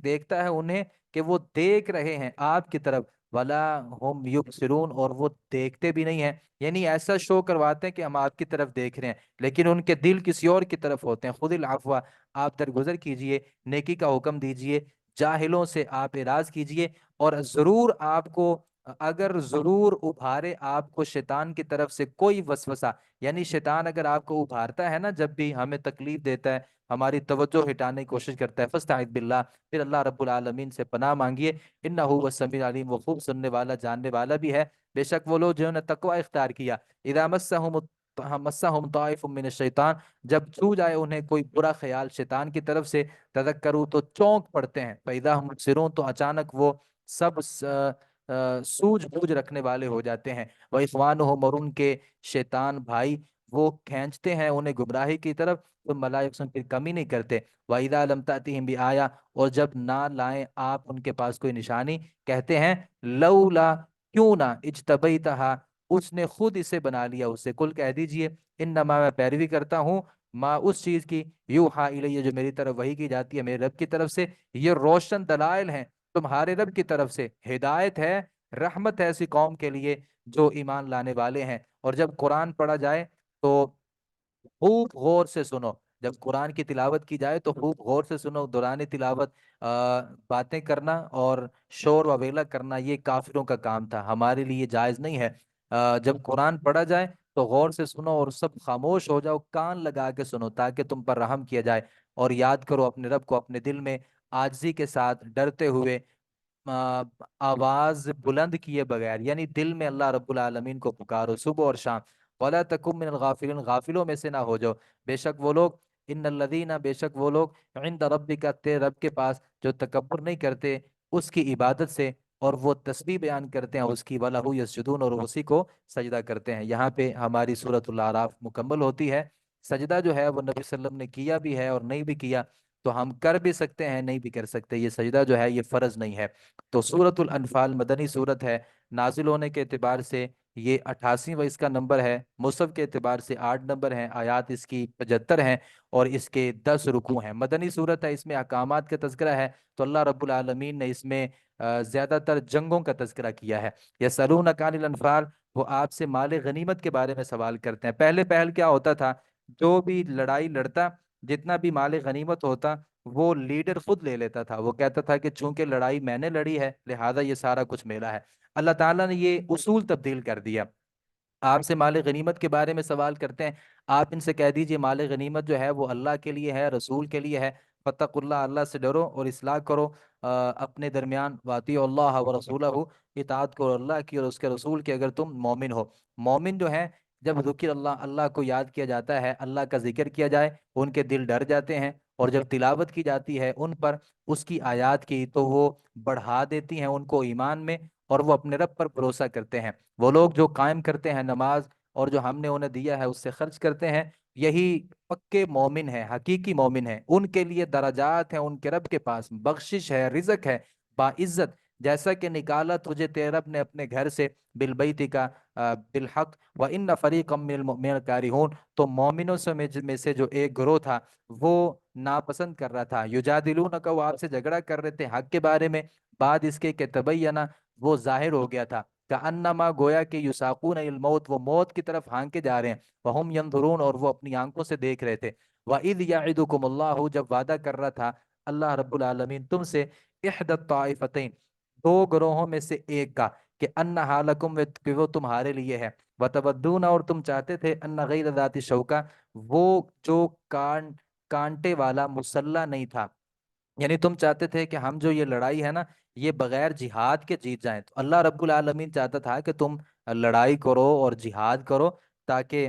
دیکھتا ہے انہیں کہ وہ دیکھ رہے ہیں آپ کی طرف، ولا ہم یبصرون، اور وہ دیکھتے بھی نہیں ہیں، یعنی ایسا شو کرواتے ہیں کہ ہم آپ کی طرف دیکھ رہے ہیں لیکن ان کے دل کسی اور کی طرف ہوتے ہیں۔ خود العفو، آپ درگزر کیجئے، نیکی کا حکم دیجئے، جاہلوں سے آپ اعراض کیجئے، اور ضرور آپ کو، اگر ضرور ابھارے آپ کو شیطان کی طرف سے کوئی وسوسہ، یعنی شیطان اگر آپ کو ابھارتا ہے نا، جب بھی ہمیں تکلیف دیتا ہے، ہماری توجہ ہٹانے کی کوشش کرتا ہے، فاستعذ باللہ، پھر اللہ رب العالمین سے پناہ مانگیے، انہ هو السمیع العلیم، وہ خوب سننے والا جاننے والا بھی ہے۔ بے شک وہ لوگ جنہوں نے تقوی اختیار کیا، اذا مسہم طائف من الشیطان، جب چھو جائے انہیں کوئی برا خیال شیطان کی طرف سے، تذکروا تو چونک پڑتے ہیں، فاذا ہم مبصرون، تو اچانک وہ سب سوجھ بوجھ رکھنے والے ہو جاتے ہیں، وَإِخْوَانُهُمْ، اور ان کے شیطان بھائی وہ کھینچتے ہیں انہیں گمراہی کی طرف، ثم لا يحسن، پھر کمی نہیں کرتے، وَإِذَا لَمْ تَأْتِهِمْ بِآيَةٍ، اور جب نہ لائیں آپ ان کے پاس کوئی نشانی، کہتے ہیں لولا، کیوں نہ، اجتبیتها، اس نے خود اسے بنا لیا، اسے کل کہہ دیجئے، انما میں پیروی کرتا ہوں، ما اس چیز کی، یوحا الیہ، جو میری طرف وحی کی جاتی ہے میرے رب کی طرف سے، یہ روشن دلائل ہیں تمہارے رب کی طرف سے، ہدایت ہے، رحمت ہے ایسی قوم کے لیے جو ایمان لانے والے ہیں۔ اور جب قرآن پڑھا جائے تو خوب غور سے سنو، جب قرآن کی تلاوت کی جائے تو خوب غور سے سنو، دوران تلاوت باتیں کرنا اور شور و ویلا کرنا یہ کافروں کا کام تھا، ہمارے لیے جائز نہیں ہے۔ جب قرآن پڑھا جائے تو غور سے سنو اور سب خاموش ہو جاؤ، کان لگا کے سنو تاکہ تم پر رحم کیا جائے، اور یاد کرو اپنے رب کو اپنے دل میں عاجزی کے ساتھ، ڈرتے ہوئے، آ، آواز بلند کیے بغیر، یعنی دل میں اللہ رب العالمین کو پکارو صبح اور شام، وَلَا تَكُن مِّنَ الْغَافِلِينَ، غافلوں میں سے نہ ہو جاؤ، بے شک وہ لوگ، ان الذین، بے شک وہ لوگ، عند ربک، تیرے رب کے پاس، جو تکبر نہیں کرتے اس کی عبادت سے، اور وہ تسبیح بیان کرتے ہیں اس کی، وَلَهُ يَسْجُدُونَ، اور اسی کو سجدہ کرتے ہیں۔ یہاں پہ ہماری سورۃ الاعراف مکمل ہوتی ہے۔ سجدہ جو ہے وہ نبی صلی اللہ علیہ وسلم نے کیا بھی ہے اور نہیں بھی کیا، تو ہم کر بھی سکتے ہیں نہیں بھی کر سکتے، یہ سجدہ جو ہے یہ فرض نہیں ہے۔ تو سورۃ الانفال مدنی سورت ہے، نازل ہونے کے اعتبار سے یہ 88واں اس کا نمبر ہے، مصحف کے اعتبار سے 8 نمبر ہیں، آیات اس کی 75 ہیں، اور اس کے 10 رکوع ہیں، مدنی صورت ہے، اس میں احکامات کا تذکرہ ہے، تو اللہ رب العالمین نے اس میں زیادہ تر جنگوں کا تذکرہ کیا ہے۔ یسألونک عن الانفال، وہ آپ سے مال غنیمت کے بارے میں سوال کرتے ہیں۔ پہلے پہل کیا ہوتا تھا، جو بھی لڑائی لڑتا، جتنا بھی مال غنیمت ہوتا، وہ لیڈر خود لے لیتا تھا، وہ کہتا تھا کہ چونکہ لڑائی میں نے لڑی ہے لہذا یہ سارا کچھ میرا ہے۔ اللہ تعالیٰ نے یہ اصول تبدیل کر دیا، آپ سے مال غنیمت کے بارے میں سوال کرتے ہیں، آپ ان سے کہہ دیجئے مال غنیمت جو ہے وہ اللہ کے لیے ہے، رسول کے لیے ہے، فتق اللہ، اللہ سے ڈرو اور اصلاح کرو اپنے درمیان، واطیعوا اللہ و رسولہ، اطاعت کرو اللہ کی اور اس کے رسول کی اگر تم مومن ہو۔ مومن جو ہے، جب ذکر اللہ، اللہ کو یاد کیا جاتا ہے، اللہ کا ذکر کیا جائے، ان کے دل ڈر جاتے ہیں، اور جب تلاوت کی جاتی ہے ان پر اس کی آیات کی، تو وہ بڑھا دیتی ہیں ان کو ایمان میں، اور وہ اپنے رب پر بھروسہ کرتے ہیں۔ وہ لوگ جو قائم کرتے ہیں نماز، اور جو ہم نے انہیں دیا ہے اس سے خرچ کرتے ہیں، یہی پکے مومن ہیں، حقیقی مومن ہیں، ان کے لیے درجات ہیں ان کے رب کے پاس، بخشش ہے، رزق ہے باعزت، جیسا کہ نکالا تجھے تیرے رب نے اپنے گھر سے، بالبیت کا، بالحق، وَإِنَّ فَرِيقًا مِّنَ الْمُؤْمِنِينَ كَارِهُونَ، تو مومنوں میں سے جو ایک گروہ تھا وہ ناپسند کر رہا تھا، یجادلونک، وہ آپ سے جھگڑا کر رہے تھے حق کے بارے میں، بعد اس کے کہ تبینہ، وہ ظاہر ہو گیا تھا، کأنما، گویا کہ یساقون الی الموت، وہ موت کی طرف ہانکے جا رہے ہیں، وہم ینظرون، اور وہ اپنی آنکھوں سے دیکھ رہے تھے، وَإِذْ يَعِدُكُمُ اللَّهُ، جب وعدہ کر رہا تھا اللہ رب العالمین تم سے، احد الطائفتین، دو گروہوں میں سے ایک کا، کہ انہا لکم، کہ وہ تمہارے لیے ہے، وتودون، اور تم چاہتے تھے، ان غیر ذات شوکا، وہ جو کانٹے والا مسلح نہیں تھا، یعنی تم چاہتے تھے کہ ہم جو یہ لڑائی ہے نا یہ بغیر جہاد کے جیت جائیں، تو اللہ رب العالمین چاہتا تھا کہ تم لڑائی کرو اور جہاد کرو، تاکہ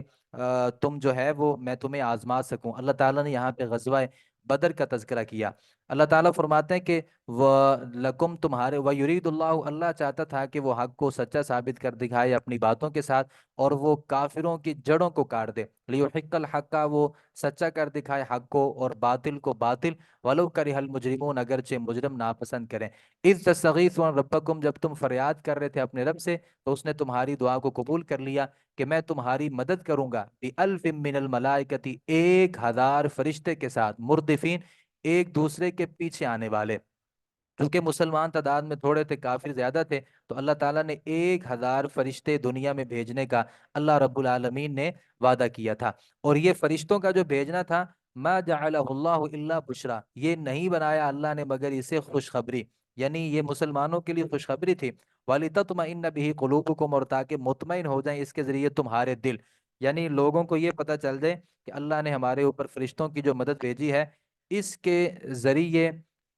تم جو ہے وہ میں تمہیں آزما سکوں۔ اللہ تعالیٰ نے یہاں پہ غزوہ بدر کا تذکرہ کیا، اللہ تعالیٰ فرماتے ہیں کہ وہ لکم، تمہارے، و یرید اللہ، اللہ چاہتا تھا کہ وہ حق کو سچا ثابت کر دکھائے اپنی باتوں کے ساتھ، اور وہ کافروں کی جڑوں کو کاٹ دے، لیحق الحق، وہ سچا کر دکھائے حق کو اور باطل کو باطل، ولو کرہ المجرمون، اگرچہ مجرم ناپسند کریں، اذ تستغیثون ربکم، جب تم فریاد کر رہے تھے اپنے رب سے تو اس نے تمہاری دعا کو قبول کر لیا کہ میں تمہاری مدد کروں گا، بِأَلْفٍ مِّنَ الْمَلَائِكَةِ، 1000 فرشتے کے ساتھ، مردفین، ایک دوسرے کے پیچھے آنے والے، چونکہ مسلمان تعداد میں تھوڑے تھے، کافر زیادہ تھے، تو اللہ تعالیٰ نے 1,000 فرشتے دنیا میں بھیجنے کا اللہ رب العالمین نے وعدہ کیا تھا۔ اور یہ فرشتوں کا جو بھیجنا تھا، ما جعلہ اللہ الا بشرا، یہ نہیں بنایا اللہ نے مگر اسے خوشخبری، یعنی یہ مسلمانوں کے لیے خوشخبری تھی۔ وَلِتَطْمَئِنَّ بِهِ قُلُوبُكُمْ، اور تاکہ مطمئن ہو جائیں اس کے ذریعے تمہارے دل، یعنی لوگوں کو یہ پتہ چل جائے کہ اللہ نے ہمارے اوپر فرشتوں کی جو مدد بھیجی ہے، اس کے ذریعے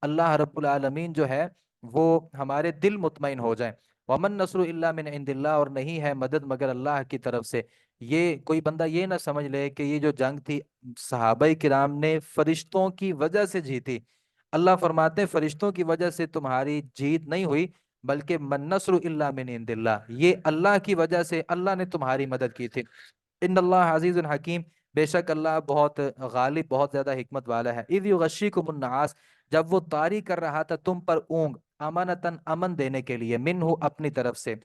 اللہ رب العالمین جو ہے وہ ہمارے دل مطمئن ہو جائیں۔ ومن نصر الا من عند اللہ، اور نہیں ہے مدد مگر اللہ کی طرف سے۔ یہ کوئی بندہ یہ نہ سمجھ لے کہ یہ جو جنگ تھی صحابہ کرام نے فرشتوں کی وجہ سے جیتی۔ اللہ فرماتے ہیں فرشتوں کی وجہ سے تمہاری جیت نہیں ہوئی، بلکہ من نصر الا من عند اللہ، یہ اللہ کی وجہ سے اللہ نے تمہاری مدد کی تھی۔ ان اللہ عزیز الحکیم، بے شک اللہ بہت غالب، بہت زیادہ حکمت والا ہے۔ اذ یغشیکم النعاس، جب وہ طاری کر رہا تھا تم پر اونگ، امانتاً امن دینے کے لیے، منہ اپنی طرف سے،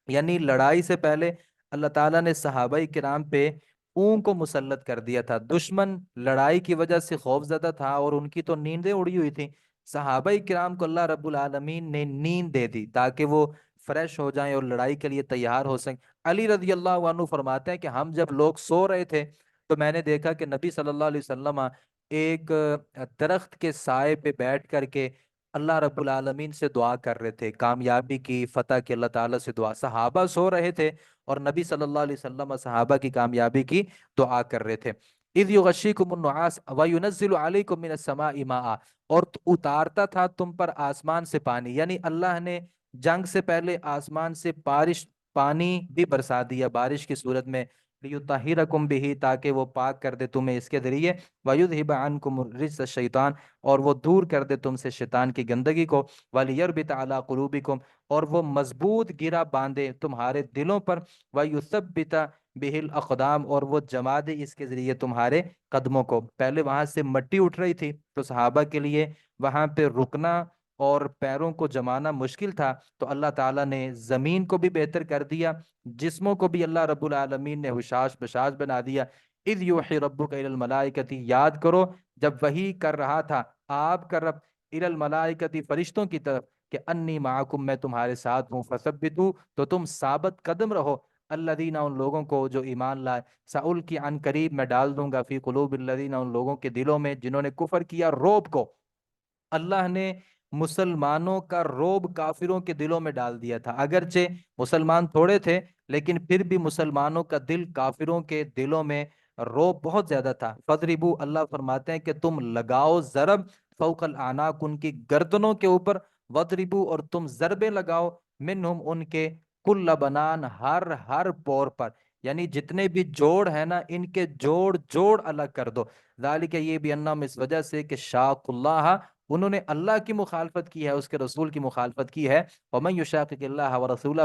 یعنی لڑائی سے پہلے اللہ تعالیٰ نے صحابہ کرام پہ اونگ کو مسلط کر دیا تھا۔ دشمن لڑائی کی وجہ سے خوف زدہ تھا اور ان کی تو نیندیں اڑی ہوئی تھیں۔ صحابہ کرام کو اللہ رب العالمین نے نیند دے دی تاکہ وہ فریش ہو جائیں اور لڑائی کے لیے تیار ہو سکیں۔ علی رضی اللہ عنہ فرماتے ہیں کہ ہم جب لوگ سو رہے تھے تو میں نے دیکھا کہ نبی صلی اللہ علیہ وسلم ایک درخت کے سائے پہ بیٹھ کر کے اللہ رب العالمین سے دعا کر رہے تھے، کامیابی کی، فتح کی اللہ تعالیٰ سے دعا۔ صحابہ سو رہے تھے اور نبی صلی اللہ علیہ وسلم صحابہ کی کامیابی کی دعا کر رہے تھے۔ اذ یغشیکم النعاس وینزل علیکم من السماء ماء، اور اتارتا تھا تم پر آسمان سے پانی، یعنی اللہ نے جنگ سے پہلے آسمان سے بارش، پانی بھی برسا دیا بارش کی صورت میں، لیطہرکم بہ، تاکہ وہ پاک کر دے تمہیں اس کے ذریعے، ویذھب عنکم الرجس الشیطان، اور وہ دور کر دے تم سے شیطان کی گندگی کو، ولیربط علی قلوبکم، اور وہ مضبوط گرہ باندھے تمہارے دلوں پر، ویثبت بہ الاقدام، اور وہ جما دے اس کے ذریعے تمہارے قدموں کو۔ پہلے وہاں سے مٹی اٹھ رہی تھی تو صحابہ کے لیے وہاں پہ رکنا اور پیروں کو جمانا مشکل تھا، تو اللہ تعالیٰ نے زمین کو بھی بہتر کر دیا، جسموں کو بھی اللہ رب العالمین نے حشاش بشاش بنا دیا۔ اذ یوحی ربک الی الملائکۃ، یاد کرو جب وحی کر رہا تھا آپ کا رب الی الملائکۃ، فرشتوں کی طرف، کہ انی معکم، میں تمہارے ساتھ ہوں، فثبتوا، تو تم ثابت قدم رہو، الذین، ان لوگوں کو جو ایمان لائے، سألقی، عن قریب میں ڈال دوں گا، فی قلوب الذین، ان لوگوں کے دلوں میں جنہوں نے کفر کیا، روب کو۔ اللہ نے مسلمانوں کا روب کافروں کے دلوں میں ڈال دیا تھا، اگرچہ مسلمان تھوڑے تھے لیکن پھر بھی مسلمانوں کا دل کافروں کے دلوں میں روب بہت زیادہ تھا۔ فضربو، اللہ فرماتے ہیں کہ تم لگاؤ ضرب، فوق الاعناق، ان کی گردنوں کے اوپر، وضربو، اور تم ضربیں لگاؤ، منہم، ان کے، کل بنان، ہر ہر پور پر، یعنی جتنے بھی جوڑ ہیں نا ان کے جوڑ جوڑ الگ کر دو۔ ذالک، یہ بھی انہم، اس وجہ سے کہ شاق اللہ، انہوں نے اللہ کی مخالفت کی ہے، اس کے رسول کی مخالفت کی ہے۔ ومن یشاقق اللہ ورسولہ،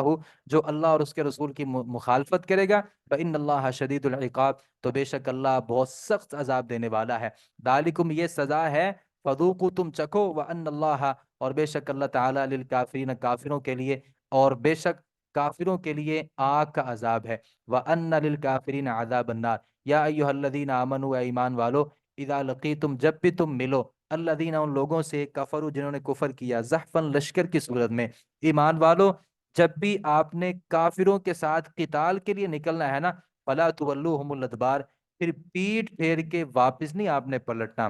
جو اللہ اور اس کے رسول کی مخالفت کرے گا، فإن اللہ شدید العقاب، تو بے شک اللہ بہت سخت عذاب دینے والا ہے۔ ذالکم، یہ سزا ہے، فذوقوا، تم چکھو، وان اللہ، اور بے شک اللہ تعالیٰ، للکافرین، کافروں کے لیے، اور بے شک کافروں کے لیے آگ کا عذاب ہے۔ وان للکافرین عذاب النار، یا ایھا الذین آمنوا، اے ایمان والو، اذا لقیتم، جب بھی تم ملو، الذین، ان لوگوں سے، کفروا، جنہوں نے کفر کیا، زحفاً، لشکر کی صورت میں، ایمان والو جب بھی آپ نے کافروں کے ساتھ قتال کے لیے نکلنا ہے نا، فلا تولوہم الادبار، پھر پیٹ پھیر کے واپس نہیں آپ نے پلٹنا،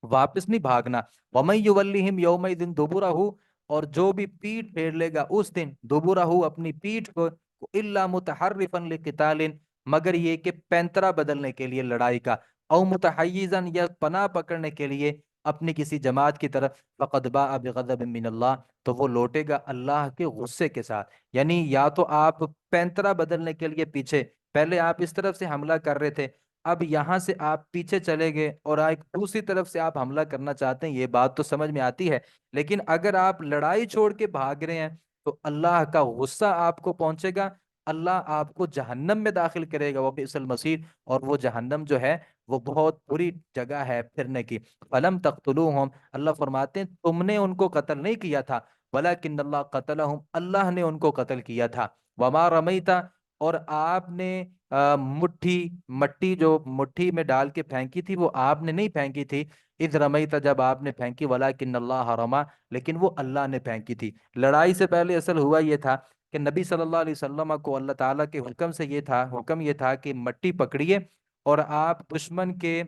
واپس نہیں بھاگنا۔ وَمَن يُوَلِّهِمْ يَوْمَئِذٍ دُبُرَهُ، اور جو بھی پیٹ پھیر لے گا اس دن، دبرہ، اپنی پیٹ کو، الا متحرفا لقتال، مگر یہ کہ پینترا بدلنے کے لیے لڑائی کا، او متحیزا، یا پناہ پکڑنے کے لیے اپنی کسی جماعت کی طرف، فقد باء بغضب من اللہ، تو وہ لوٹے گا اللہ کے غصے کے ساتھ۔ یعنی یا تو آپ پینترا بدلنے کے لیے پیچھے، پہلے آپ اس طرف سے حملہ کر رہے تھے، اب یہاں سے آپ پیچھے چلے گئے اور ایک دوسری طرف سے آپ حملہ کرنا چاہتے ہیں، یہ بات تو سمجھ میں آتی ہے، لیکن اگر آپ لڑائی چھوڑ کے بھاگ رہے ہیں تو اللہ کا غصہ آپ کو پہنچے گا، اللہ آپ کو جہنم میں داخل کرے گا، وہ بئس المصیر، اور وہ جہنم جو ہے وہ بہت بری جگہ ہے پھرنے کی۔ فلم تقتلوہم، اللہ فرماتے ہیں تم نے ان کو قتل نہیں کیا تھا، ولکن اللہ قتلہم، اللہ نے ان کو قتل کیا تھا، وما رمیتا، اور آپ نے مٹھی مٹی جو مٹھی میں ڈال کے پھینکی تھی وہ آپ نے نہیں پھینکی تھی، اذ رمیت جب آپ نے پھینکی، ولکن اللہ رما لیکن وہ اللہ نے پھینکی تھی۔ لڑائی سے پہلے اصل ہوا یہ تھا کہ نبی صلی اللہ علیہ وسلم کو اللہ تعالیٰ کے حکم یہ تھا کہ مٹی پکڑیے اور آپ دشمن کے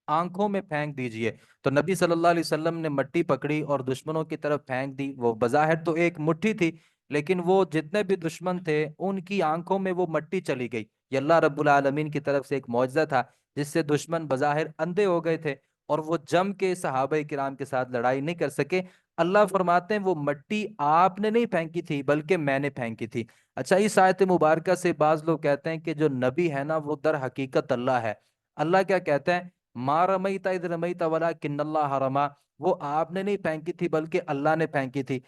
آنکھوں میں پھینک دیجئے۔ تو نبی صلی اللہ علیہ وسلم نے مٹی پکڑی اور دشمنوں کی طرف پھینک دی۔ وہ بظاہر تو ایک مٹھی تھی، لیکن وہ جتنے بھی دشمن تھے ان کی آنکھوں میں وہ مٹی چلی گئی۔ یہ اللہ رب العالمین کی طرف سے ایک معجزہ تھا، جس سے دشمن بظاہر اندھے ہو گئے تھے اور وہ جم کے صحابہ کرام کے ساتھ لڑائی نہیں کر سکے۔ اللہ فرماتے ہیں وہ مٹی آپ نے نہیں پھینکی تھی بلکہ میں نے پھینکی تھی۔ اچھا، اس آیت مبارکہ سے بعض لوگ کہتے ہیں کہ جو نبی ہے نا وہ در حقیقت اللہ ہے۔ اللہ کیا کہتا ہے؟ ما رمیت اذ رمیت ولکن اللہ رما، وہ آپ نے نہیں پھینکی تھی بلکہ اللہ نے پھینکی تھی۔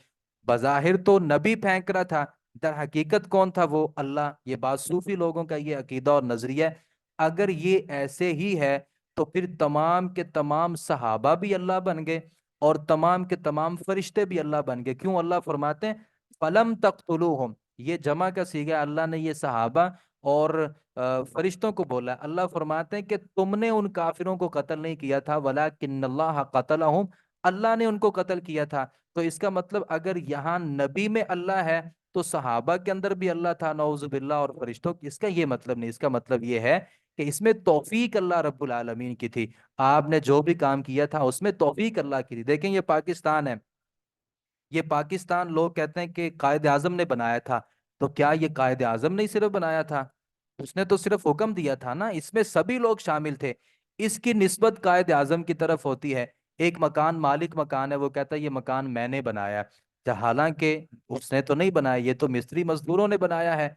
بظاہر تو نبی پھینک رہا تھا، در حقیقت کون تھا؟ وہ اللہ۔ یہ بات صوفی لوگوں کا یہ عقیدہ اور نظریہ ہے۔ اگر یہ ایسے ہی ہے تو پھر تمام کے تمام صحابہ بھی اللہ بن گئے اور تمام کے تمام فرشتے بھی اللہ بن گئے۔ کیوں؟ اللہ فرماتے ہیں فلم تقتلوہم، یہ جمع کا صیغہ ہے، اللہ نے یہ صحابہ اور فرشتوں کو بولا ہے۔ اللہ فرماتے ہیں کہ تم نے ان کافروں کو قتل نہیں کیا تھا، ولکن اللہ قتلہم، اللہ نے ان کو قتل کیا تھا۔ تو اس کا مطلب اگر یہاں نبی میں اللہ ہے تو صحابہ کے اندر بھی اللہ تھا، نعوذ باللہ، اور فرشتوں کی۔ اس کا یہ مطلب نہیں، اس کا مطلب یہ ہے کہ اس میں توفیق اللہ رب العالمین کی تھی۔ آپ نے جو بھی کام کیا تھا اس میں توفیق اللہ کی تھی۔ دیکھیں یہ پاکستان ہے، یہ پاکستان لوگ کہتے ہیں کہ قائد اعظم نے بنایا تھا، تو کیا یہ قائد اعظم نے صرف بنایا تھا؟ اس نے تو صرف حکم دیا تھا نا، اس میں سبھی لوگ شامل تھے۔ اس کی نسبت قائد اعظم کی طرف ہوتی ہے۔ ایک مکان، مالک مکان ہے، وہ کہتا ہے یہ مکان میں نے بنایا، حالانکہ اس نے تو نہیں بنایا، یہ تو مستری مزدوروں نے بنایا ہے،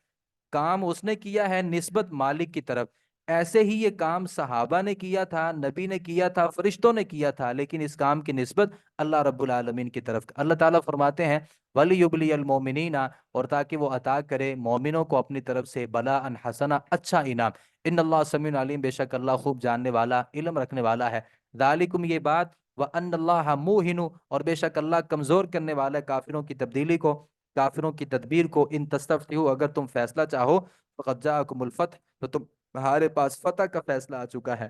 کام اس نے کیا ہے، نسبت مالک کی طرف۔ ایسے ہی یہ کام صحابہ نے کیا تھا، نبی نے کیا تھا، فرشتوں نے کیا تھا، لیکن اس کام کی نسبت اللہ رب العالمین کی طرف۔ اللہ تعالیٰ فرماتے ہیں وَلِيُبْلِيَ الْمُؤْمِنِينَ، اور تاکہ وہ عطا کرے مومنوں کو اپنی طرف سے بلاءً حسنہ، اچھا انعام۔ ان اللہ سمیع علیم، بے شک اللہ خوب جاننے والا، علم رکھنے والا ہے۔ ذالکم، یہ بات، وَأَنَّ اللَّهَ مُوهِنُ، اور بے شک اللہ کمزور کرنے والا ہے کافروں کی تبدیلی کو، کافروں کی تدبیر کو۔ ان تستفتحوا، اگر تم فیصلہ چاہو، فقد جاءکم الفتح، تو تمہارے پاس فتح کا فیصلہ آ چکا ہے۔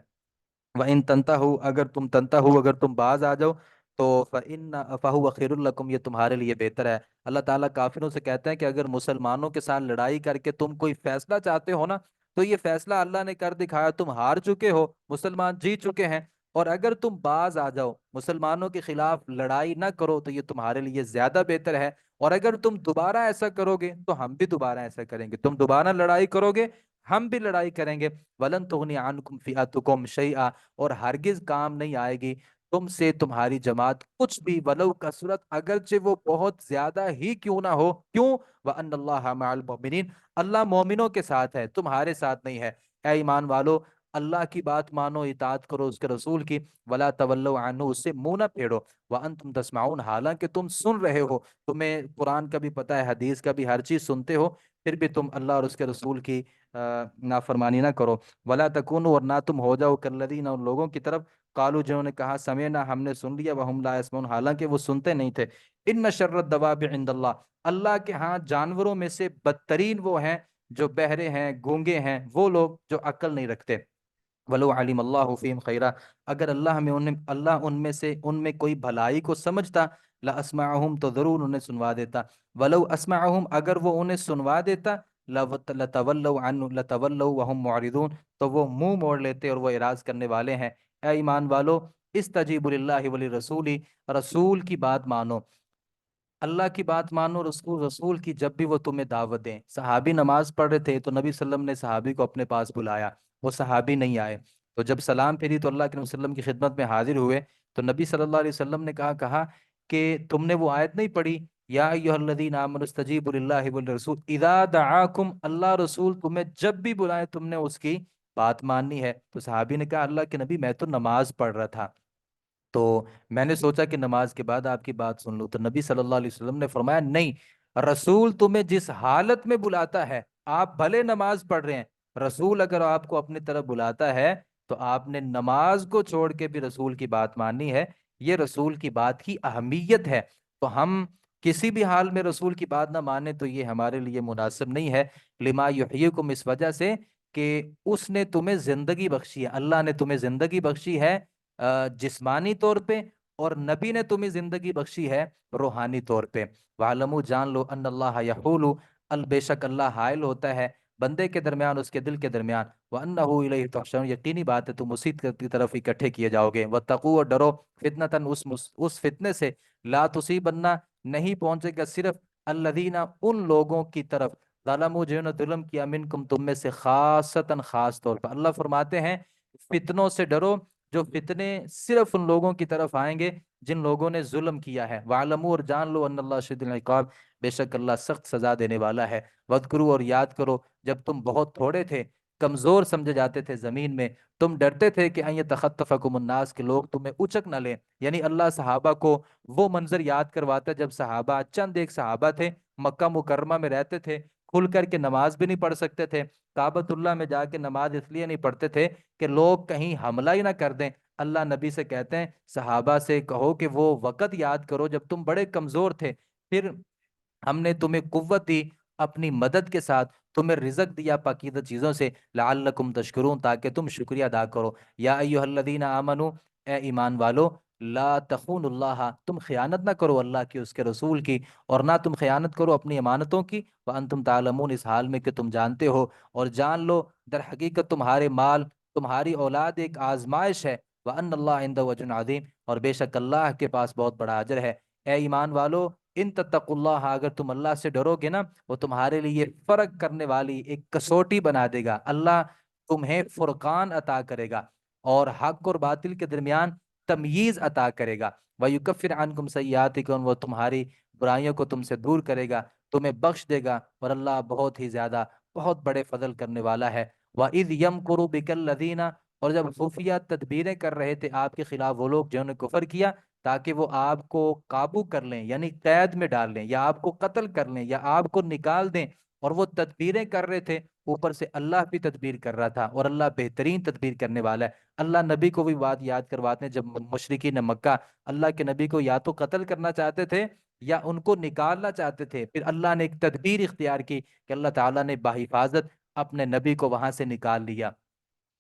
وَإِن تَنْتَهُوا، اگر تم باز آ جاؤ، تو فَهُوَ خَيْرٌ لَكُمْ، یہ تمہارے لیے بہتر ہے۔ اللہ تعالیٰ کافروں سے کہتے ہیں کہ اگر مسلمانوں کے ساتھ لڑائی کر کے تم کوئی فیصلہ چاہتے ہو نا، تو یہ فیصلہ اللہ نے کر دکھایا، تم ہار چکے ہو، مسلمان جیت چکے ہیں۔ اور اگر تم باز آ جاؤ، مسلمانوں کے خلاف لڑائی نہ کرو، تو یہ تمہارے لیے زیادہ بہتر ہے۔ اور اگر تم دوبارہ ایسا کرو گے تو ہم بھی دوبارہ ایسا کریں گے، تم دوبارہ لڑائی کرو گے ہم بھی لڑائی کریں گے۔ وَلَن تُغْنِيَ عَنْكُمْ فِئَتُكُمْ شَيْئًا، اور ہرگز کام نہیں آئے گی تم سے تمہاری جماعت کچھ بھی، ولو کثرت، اگرچہ وہ بہت زیادہ ہی کیوں نہ ہو۔ کیوں؟ وَأَنَّ اللَّهَ مَعَ الْمُؤْمِنِينَ، اللہ مومنوں کے ساتھ ہے، تمہارے ساتھ نہیں ہے۔ اے ایمان والو، اللہ کی بات مانو، اطاعت کرو اس کے رسول کی، وَلَا تَوَلَّوْا عَنْهُ، اس سے منہ نہ پھیرو، وَأَنْتُمْ تَسْمَعُونَ، حالانکہ تم سن رہے ہو، تمہیں قرآن کا بھی پتہ ہے، حدیث کا بھی، ہر چیز سنتے ہو، پھر بھی تم اللہ اور اس کے رسول کی نافرمانی نہ کرو۔ ولا تکونوا، اور نہ تم ہو جاؤ کالذین، ان لوگوں کی طرف، قالوا، جنہوں نے کہا سمعنا، ہم نے سن لیا، وہم لا یسمعون، حالانکہ وہ سنتے نہیں تھے۔ ان شر الدواب عند اللہ، اللہ کے ہاں جانوروں میں سے بدترین وہ ہیں جو بہرے ہیں، گونگے ہیں، وہ لوگ جو عقل نہیں رکھتے۔ ولو علیم اللہ فیہم خیرا، اگر اللہ ان میں کوئی بھلائی کو سمجھتا، لاسمعہم، تو ضرور انہیں سنوا دیتا۔ ولو اسمعہم، اگر وہ انہیں سنوا دیتا، لتولوا وهم معرضون، تو وہ منہ موڑ لیتے اور وہ اعراض کرنے والے ہیں۔ اے ایمان والو، استجیبوا للہ وللرسول، رسول کی بات مانو، اللہ کی بات مانو، رسول کی جب بھی وہ تمہیں دعوت دیں۔ صحابی نماز پڑھ رہے تھے تو نبی صلی اللہ علیہ وسلم نے صحابی کو اپنے پاس بلایا، وہ صحابی نہیں آئے، تو جب سلام پھیری تو اللہ کے نبی صلی اللہ علیہ وسلم کی خدمت میں حاضر ہوئے، تو نبی صلی اللہ علیہ وسلم نے کہا کہ تم نے وہ آیت نہیں پڑھی، یا ایھا الذین آمنوا استجیبوا للہ والرسول اذا دعاکم، اللہ رسول تمہیں جب بھی بلائے تم نے اس کی بات ماننی ہے۔ تو صحابی نے کہا اللہ کے نبی میں تو نماز پڑھ رہا تھا، تو میں نے سوچا کہ نماز کے بعد آپ کی بات سن لوں۔ تو نبی صلی اللہ علیہ وسلم نے فرمایا نہیں، رسول تمہیں جس حالت میں بلاتا ہے، آپ بھلے نماز پڑھ رہے ہیں، رسول اگر آپ کو اپنی طرف بلاتا ہے تو آپ نے نماز کو چھوڑ کے بھی رسول کی بات ماننی ہے۔ یہ رسول کی بات کی اہمیت ہے، تو ہم کسی بھی حال میں رسول کی بات نہ مانیں تو یہ ہمارے لیے مناسب نہیں ہے۔ لما یحییکم، اس وجہ سے کہ اس نے تمہیں زندگی بخشی ہے، اللہ نے تمہیں زندگی بخشی ہے جسمانی طور پہ، اور نبی نے تمہیں زندگی بخشی ہے روحانی طور پہ۔ وَعْلَمُوا جان لو ان اللہ یحول، بے شک اللہ حائل ہوتا ہے بندے کے درمیان، اس کے دل کے درمیان، وَأَنَّهُ إِلَيْهِ تُحْشَرُونَ، یقینی بات ہے تم اسی کی طرف اکٹھے کیے جاؤ گے۔ وَاتَّقُوا، اور ڈرو، فتنتاً، اس فتنے سے، لا تصیبن، نہیں پہنچے گا صرف، الذین، ان لوگوں کی طرف، ظلموا، جنہوں نے ظلم کیا، منکم، تم میں سے، خاصتاً، خاص طور پر۔ اللہ فرماتے ہیں فتنوں سے ڈرو، جو فتنے صرف ان لوگوں کی طرف آئیں گے جن لوگوں نے ظلم کیا ہے۔ وَعْلَمُوا، اور جان لو، ان اللہ شدید العقاب، بے شک اللہ سخت سزا دینے والا ہے۔ وَاذْكُرُوا، اور یاد کرو، جب تم بہت تھوڑے تھے، کمزور سمجھے جاتے تھے زمین میں، تم ڈرتے تھے کہ ان یتخطفکم الناس، کے لوگ تمہیں اچک نہ لیں۔ یعنی اللہ صحابہ کو وہ منظر یاد کرواتا ہے جب صحابہ، چند ایک صحابہ تھے، مکہ مکرمہ میں رہتے تھے، کھل کر کے نماز بھی نہیں پڑھ سکتے تھے، کعبۃ اللہ میں جا کے نماز اس لیے نہیں پڑھتے تھے کہ لوگ کہیں حملہ ہی نہ کر دیں۔ اللہ نبی سے کہتے ہیں صحابہ سے کہو کہ وہ وقت یاد کرو جب تم بڑے کمزور تھے، پھر ہم نے تمہیں قوت دی اپنی مدد کے ساتھ، تمہیں رزق دیا پاکیزہ چیزوں سے، لعلکم تشکرون، تاکہ تم شکریہ ادا کرو۔ یا ایھا الذین آمنو، اے ایمان والو، لا تخون اللہ، تم خیانت نہ کرو اللہ کی، اس کے رسول کی، اور نہ تم خیانت کرو اپنی امانتوں کی، وانتم تعلمون، اس حال میں کہ تم جانتے ہو، اور جان لو در حقیقت تمہارے مال، تمہاری اولاد ایک آزمائش ہے، وان اللہ عندہ اجر عظیم، اور بے شک اللہ کے پاس بہت بڑا اجر ہے۔ اے ایمان والو، ان تتقوا اللہ، اگر تم اللہ سے ڈرو گے نا، وہ تمہارے لیے فرق کرنے والی ایک کسوٹی بنا دے گا، اللہ تمہیں فرقان عطا کرے گا، اور حق اور باطل کے درمیان تمییز عطا کرے گا۔ وَيُكَفِّرْ عَنْكُمْ سَيِّئَاتِكُمْ، وہ تمہاری برائیوں کو تم سے دور کرے گا، تمہیں بخش دے گا، اور اللہ بہت ہی زیادہ، بہت بڑے فضل کرنے والا ہے۔ وَإِذْ يَمْكُرُ بِكَ الَّذِينَ، اور جب خفیہ تدبیریں کر رہے تھے آپ کے خلاف وہ لوگ جنہوں نے کفر کیا، تاکہ وہ آپ کو قابو کر لیں، یعنی قید میں ڈال لیں، یا آپ کو قتل کر لیں، یا آپ کو نکال دیں، اور وہ تدبیریں کر رہے تھے، اوپر سے اللہ بھی تدبیر کر رہا تھا، اور اللہ بہترین تدبیر کرنے والا ہے۔ اللہ نبی کو بھی بات یاد کرواتے ہیں، جب مشرکین مکہ اللہ کے نبی کو یا تو قتل کرنا چاہتے تھے یا ان کو نکالنا چاہتے تھے، پھر اللہ نے ایک تدبیر اختیار کی کہ اللہ تعالیٰ نے بحفاظت اپنے نبی کو وہاں سے نکال لیا۔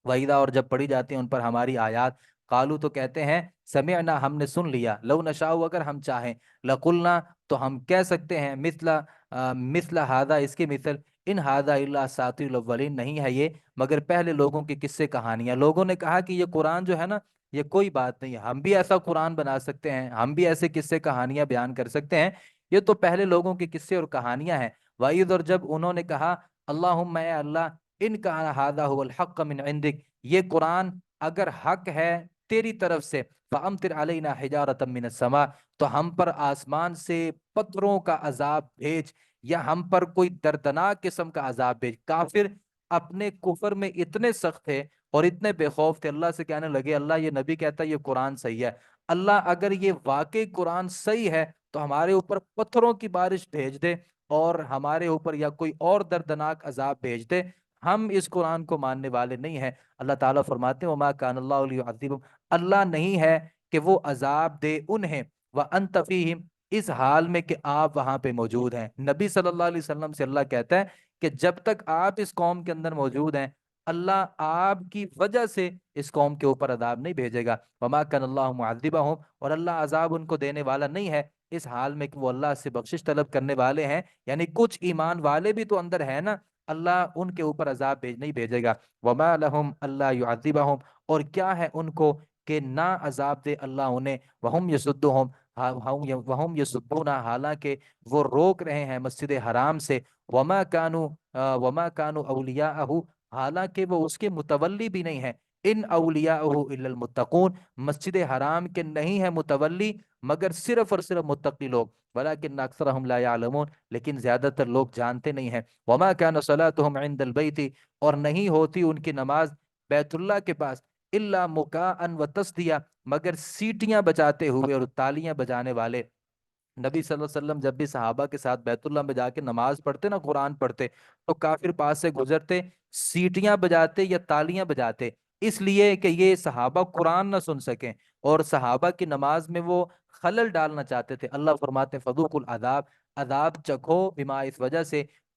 وحیدہ، اور جب پڑھی جاتی ہیں ان پر ہماری آیات، قالو، تو کہتے ہیں، سمعنا، ہم نے سن لیا، لو نشاء، اگر ہم چاہیں، لقلنا، تو ہم کہہ سکتے ہیں، مثل ہذا، اس کی مثل، ان ہذا الا اساطیر الاولین، نہیں ہے یہ مگر پہلے لوگوں کی قصے کہانیاں۔ لوگوں نے کہا کہ یہ قرآن جو ہے نا، یہ کوئی بات نہیں ہے، ہم بھی ایسا قرآن بنا سکتے ہیں، ہم بھی ایسے قصے کہانیاں بیان کر سکتے ہیں، یہ تو پہلے لوگوں کے قصے اور کہانیاں ہیں۔ وعید، اور جب انہوں نے کہا، اللہم، اے اللہ، ان کا ہذا هو الحق من عندک، یہ قرآن اگر حق ہے تیری طرف سے، فامطر علینا حجارۃ من السماء، تو ہم پر آسمان سے پتھروں کا عذاب بھیج، یا ہم پر کوئی دردناک قسم کا عذاب بھیج۔ کافر اپنے کفر میں اتنے سخت تھے اور اتنے بے خوف تھے، اللہ سے کہنے لگے، اللہ یہ نبی کہتا ہے یہ قرآن صحیح ہے، اللہ اگر یہ واقعی قرآن صحیح ہے تو ہمارے اوپر پتھروں کی بارش بھیج دے، اور ہمارے اوپر یا کوئی اور دردناک عذاب بھیج دے، ہم اس قرآن کو ماننے والے نہیں ہیں۔ اللہ تعالیٰ فرماتے ہیں، وما کان اللہ لیعذبہم، اللہ نہیں ہے کہ وہ عذاب دے انہیں، وانت فیہم، اس حال میں کہ آپ وہاں پہ موجود ہیں۔ نبی صلی اللہ علیہ وسلم سے اللہ کہتا ہے کہ جب تک آپ اس قوم کے اندر موجود ہیں، اللہ آپ کی وجہ سے اس قوم کے اوپر عذاب نہیں بھیجے گا۔ وما کان اللہ معذبہم، اور اللہ عذاب ان کو دینے والا نہیں ہے اس حال میں کہ وہ اللہ سے بخشش طلب کرنے والے ہیں، یعنی کچھ ایمان والے بھی تو اندر ہیں نا، اللہ ان کے اوپر عذاب نہیں بھیجے گا۔ وما لہم اللہ یعذبہم، اور کیا ہے ان کو کہ نہ عذاب دے اللہ انہیں، وہم یصدہم، وہم یصدون، حالانکہ وہ روک رہے ہیں مسجد حرام سے، وما کانوا اولیاءہ، حالانکہ وہ اس کے متولی بھی نہیں ہیں، ان اولیاءہ الا المتقون، مسجد حرام کے نہیں ہے متولی مگر صرف اور صرف متقی لوگ، ولکن اکثرہم لا یعلمون، لیکن زیادہ تر لوگ جانتے نہیں ہیں۔ وما كان صلاتهم عند البیت، اور نہیں ہوتی ان کی نماز بیت اللہ کے پاس، الا مکاء وتصدیہ، مگر سیٹیاں بجاتے ہوئے اور تالیاں بجانے والے۔ نبی صلی اللہ علیہ وسلم جب بھی صحابہ کے ساتھ بیت اللہ میں جا کے نماز پڑھتے نا، قرآن پڑھتے، تو کافر پاس سے گزرتے، سیٹیاں بجاتے یا تالیاں بجاتے، اس لیے کہ یہ صحابہ قرآن نہ سن سکیں، اور صحابہ کی نماز میں وہ خلل ڈالنا چاہتے تھے۔ اللہ فرماتے ہیں، فذوقوا العذاب، عذاب چکھو، بما، اس وجہ سے،